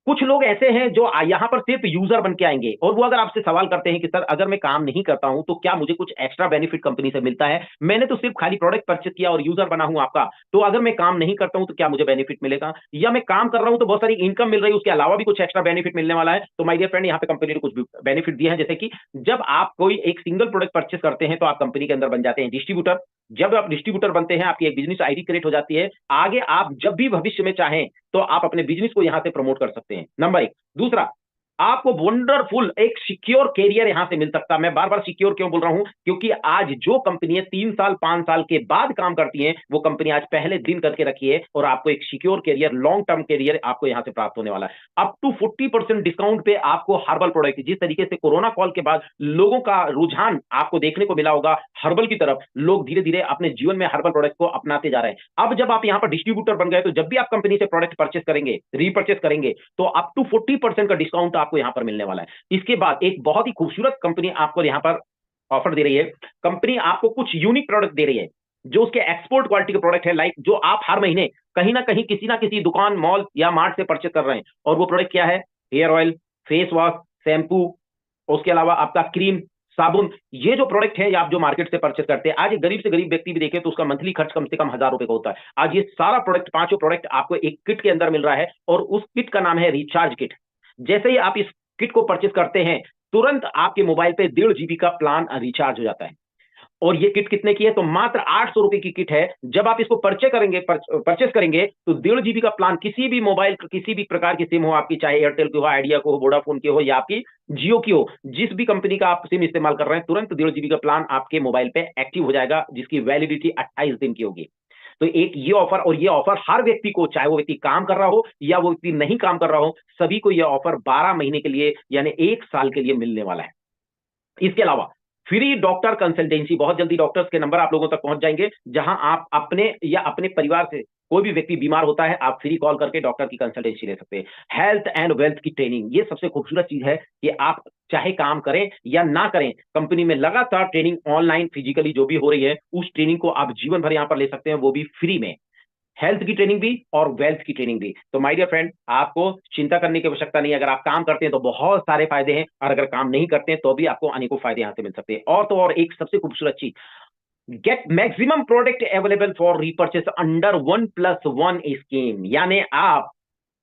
कुछ लोग ऐसे हैं जो यहां पर सिर्फ यूजर बन के आएंगे, और वो अगर आपसे सवाल करते हैं कि सर अगर मैं काम नहीं करता हूं तो क्या मुझे कुछ एक्स्ट्रा बेनिफिट कंपनी से मिलता है? मैंने तो सिर्फ खाली प्रोडक्ट परचेज किया और यूजर बना हूं आपका, तो अगर मैं काम नहीं करता हूं तो क्या मुझे बेनिफिट मिलेगा? या मैं काम कर रहा हूं तो बहुत सारी इनकम मिल रही है, उसके अलावा भी कुछ एक्स्ट्रा बेनिफिट मिलने वाला है? तो माय डियर फ्रेंड, यहाँ पे कंपनी ने कुछ बेनिफिट दिए हैं, जैसे कि जब आप कोई एक सिंगल प्रोडक्ट परचेज करते हैं तो आप कंपनी के अंदर बन जाते हैं डिस्ट्रीब्यूटर। जब आप डिस्ट्रीब्यूटर बनते हैं, आपकी एक बिजनेस आईडी क्रिएट हो जाती है। आगे आप जब भी भविष्य में चाहें तो आप अपने बिजनेस को यहां से प्रमोट कर सकते हैं, नंबर 1। दूसरा, आपको वंडरफुल एक सिक्योर कैरियर यहां से मिल सकता है। मैं बार बार सिक्योर क्यों बोल रहा हूं? क्योंकि आज जो कंपनियां 3 साल 5 साल के बाद काम करती हैं, वो कंपनी आज पहले दिन करके रखी है, और आपको एक secure career, long term career आपको यहां से प्राप्त होने वाला है। अप टू 40% डिस्काउंट पे आपको हर्बल प्रोडक्ट, जिस तरीके से कोरोना कॉल के बाद लोगों का रुझान आपको देखने को मिला होगा हर्बल की तरफ, लोग धीरे धीरे अपने जीवन में हर्बल प्रोडक्ट को अपनाते जा रहे हैं। अब जब आप यहां पर डिस्ट्रीब्यूटर बन गए, तो जब भी आप कंपनी से प्रोडक्ट परचेस करेंगे, रीपरचेस करेंगे, तो अप टू 40% का डिस्काउंट आपको यहां पर मिलने वाला है। इसके बाद एक बहुत ही खूबसूरत कंपनी आपको यहां पर ऑफर दे रही है। कंपनी आपको कुछ यूनिक प्रोडक्ट दे रही है, जो उसके एक्सपोर्ट क्वालिटी के प्रोडक्ट है, लाइक जो आप हर महीने कहीं ना किसी दुकान, मॉल या मार्ट से परचेस कर रहे हैं। और वो प्रोडक्ट क्या है? Hair oil, face wash, shampoo, उसके अलावा आपका क्रीम, साबुन। ये जो प्रोडक्ट है, आप जो मार्केट से परचेस करते हैं, आज एक गरीब से गरीब व्यक्ति भी देखे तो उसका मंथली खर्च कम से कम 1000 रुपए का होता है। आज ये सारा प्रोडक्ट, पांचों प्रोडक्ट आपको एक किट के अंदर मिल रहा है, और उस किट का नाम है रिचार्ज किट। जैसे ही आप इस किट को परचेस करते हैं, तुरंत आपके मोबाइल पे 1.5 GB का प्लान रिचार्ज हो जाता है। और ये किट कितने की है? तो मात्र 800 रुपए की किट है। जब आप इसको परचेस करेंगे तो 1.5 GB का प्लान, किसी भी मोबाइल, किसी भी प्रकार की सिम हो आपकी, चाहे एयरटेल की हो, आइडिया को हो, वोडाफोन की हो, या आपकी जियो की हो, जिस भी कंपनी का आप सिम इस्तेमाल कर रहे हैं, तुरंत 1.5 GB का प्लान आपके मोबाइल पे एक्टिव हो जाएगा, जिसकी वैलिडिटी 28 दिन की होगी। तो एक ये ऑफर, और ये ऑफर हर व्यक्ति को, चाहे वो व्यक्ति काम कर रहा हो या वो व्यक्ति नहीं काम कर रहा हो, सभी को ये ऑफर 12 महीने के लिए यानी 1 साल के लिए मिलने वाला है। इसके अलावा फ्री डॉक्टर कंसल्टेंसी, बहुत जल्दी डॉक्टर्स के नंबर आप लोगों तक पहुंच जाएंगे, जहां आप अपने या अपने परिवार से कोई भी व्यक्ति बीमार होता है, आप फ्री कॉल करके डॉक्टर की कंसल्टेंसी ले सकते हैं। हेल्थ एंड वेल्थ की ट्रेनिंग, ये सबसे खूबसूरत चीज है कि आप चाहे काम करें या ना करें, कंपनी में लगातार ट्रेनिंग ऑनलाइन फिजिकली जो भी हो रही है, उस ट्रेनिंग को आप जीवन भर यहां पर ले सकते हैं, वो भी फ्री में। हेल्थ की ट्रेनिंग भी और वेल्थ की ट्रेनिंग भी। तो माय डियर फ्रेंड, आपको चिंता करने की आवश्यकता नहीं है। अगर आप काम करते हैं तो बहुत सारे फायदे हैं, और अगर काम नहीं करते हैं तो भी आपको अनेकों फायदे यहां से मिल सकते हैं। और तो और एक सबसे खूबसूरत चीज, get maximum product available for repurchase under 1+1 scheme, यानी आप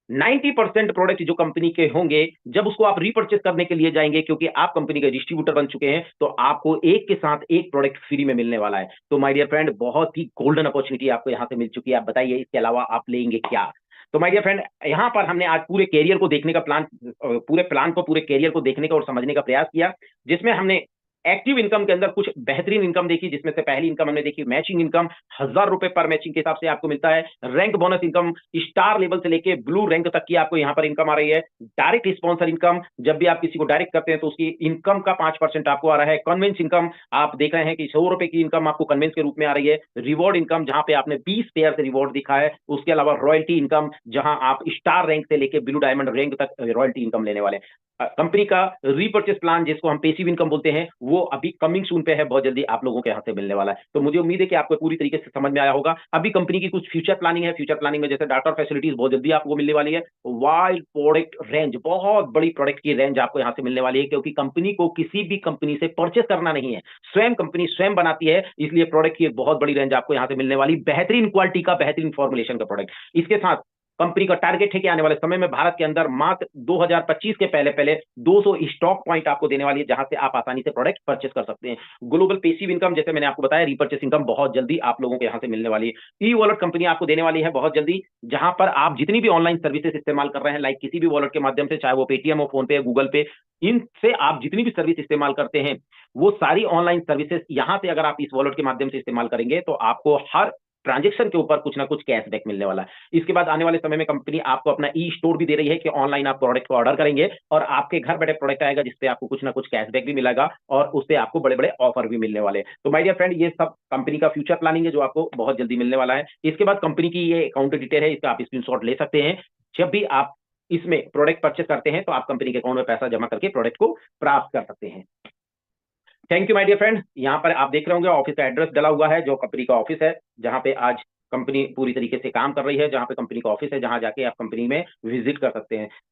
90% प्रोडक्ट जो कंपनी के होंगे, जब उसको आप रीपर्चेस करने के लिए जाएंगे, क्योंकि आप कंपनी के डिस्ट्रीब्यूटर बन चुके हैं, तो आपको एक के साथ एक प्रोडक्ट फ्री में मिलने वाला है। तो माय डियर फ्रेंड, बहुत ही गोल्डन अपॉर्चुनिटी आपको यहां से मिल चुकी है। आप बताइए इसके अलावा आप लेंगे क्या? तो माय डियर फ्रेंड, यहां पर हमने आज पूरे कैरियर को देखने का प्लान, पूरे प्लान को, पूरे कैरियर को देखने का और समझने का प्रयास किया, जिसमें हमने एक्टिव इनकम के अंदर कुछ बेहतरीन इनकम देखी, जिसमें से पहली इनकम हमने देखी मैचिंग इनकम, 1,000 रुपए पर मैचिंग के हिसाब से आपको मिलता है। Rank bonus income, star level से लेके ब्लू रैंक तक की आपको यहां पर इनकम आ रही है। डायरेक्ट स्पॉन्सर इनकम, जब भी आप किसी को डायरेक्ट करते हैं तो उसकी इनकम का 5% आपको आ रहा है। कन्वेंस इनकम, आप देख रहे हैं कि 100 रुपए की इनकम आपको कन्वेंस के रूप में आ रही है। रिवॉर्ड इनकम, जहां पे आपने 20 पेयर से रिवॉर्ड दिखा है। उसके अलावा रॉयल्टी इनकम, जहां आप स्टार रैंक से लेके ब्लू डायमंड रैंक तक रॉयल्टी इनकम लेने वाले हैं। कंपनी का रीपर्चेस प्लान, जिसको हम पेसिव इनकम बोलते हैं, वो अभी कमिंग सून पे है, बहुत जल्दी आप लोगों के यहां से मिलने वाला है। तो मुझे उम्मीद है कि आपको पूरी तरीके से समझ में आया होगा। अभी कंपनी की कुछ फ्यूचर प्लानिंग है, फ्यूचर प्लानिंग में जैसे डाटा फैसिलिटीज बहुत जल्दी आपको मिलने वाली है। वाइड प्रोडक्ट रेंज, बहुत बड़ी प्रोडक्ट की रेंज आपको यहां से मिलने वाली है, क्योंकि कंपनी को किसी भी कंपनी से परचेस करना नहीं है, स्वयं कंपनी स्वयं बनाती है, इसलिए प्रोडक्ट की एक बहुत बड़ी रेंज आपको यहां से मिलने वाली, बेहतरीन क्वालिटी का, बेहतरीन फॉर्मुलेशन का प्रोडक्ट। इसके साथ कंपनी का टारगेट है कि आने वाले समय में भारत के अंदर मात्र 2025 के पहले पहले 200 स्टॉक पॉइंट आपको देने वाली है, जहां से आप आसानी से प्रोडक्ट परचेस कर सकते हैं। ग्लोबल पेसिव इनकम, जैसे मैंने आपको बताया, रीपर्चेस इनकम बहुत जल्दी आप लोगों के यहां से मिलने वाली है। ई वॉलेट कंपनी आपको देने वाली है बहुत जल्दी, जहां पर आप जितनी भी ऑनलाइन सर्विसेज इस्तेमाल कर रहे हैं, लाइक किसी भी वॉलेट के माध्यम से, चाहे वो पेटीएम हो, फोन पे, गूगल पे, इनसे आप जितनी भी सर्विस इस्तेमाल करते हैं, वो सारी ऑनलाइन सर्विसेज यहां से अगर आप इस वॉलेट के माध्यम से इस्तेमाल करेंगे, तो आपको हर ट्रांजेक्शन के ऊपर कुछ ना कुछ कैशबैक मिलने वाला है। इसके बाद आने वाले समय में कंपनी आपको अपना ई स्टोर भी दे रही है, कि ऑनलाइन आप प्रोडक्ट को ऑर्डर करेंगे और आपके घर बैठे प्रोडक्ट आएगा, जिसपे आपको कुछ ना कुछ कैशबैक भी मिलेगा, और उससे आपको बड़े बड़े ऑफर भी मिलने वाले हैं। तो माय डियर फ्रेंड, ये सब कंपनी का फ्यूचर प्लानिंग है, जो आपको बहुत जल्दी मिलने वाला है। इसके बाद कंपनी की ये अकाउंट डिटेल है, इसका आप स्क्रीनशॉट ले सकते हैं। जब भी आप इसमें प्रोडक्ट परचेस करते हैं, तो आप कंपनी के अकाउंट में पैसा जमा करके प्रोडक्ट को प्राप्त कर सकते हैं। Thank you my dear friend. यहाँ पर आप देख रहे होंगे ऑफिस का एड्रेस डला हुआ है, जो कंपनी का ऑफिस है, जहाँ पे आज कंपनी पूरी तरीके से काम कर रही है, जहाँ पे कंपनी का ऑफिस है, जहाँ जाके आप कंपनी में विजिट कर सकते हैं।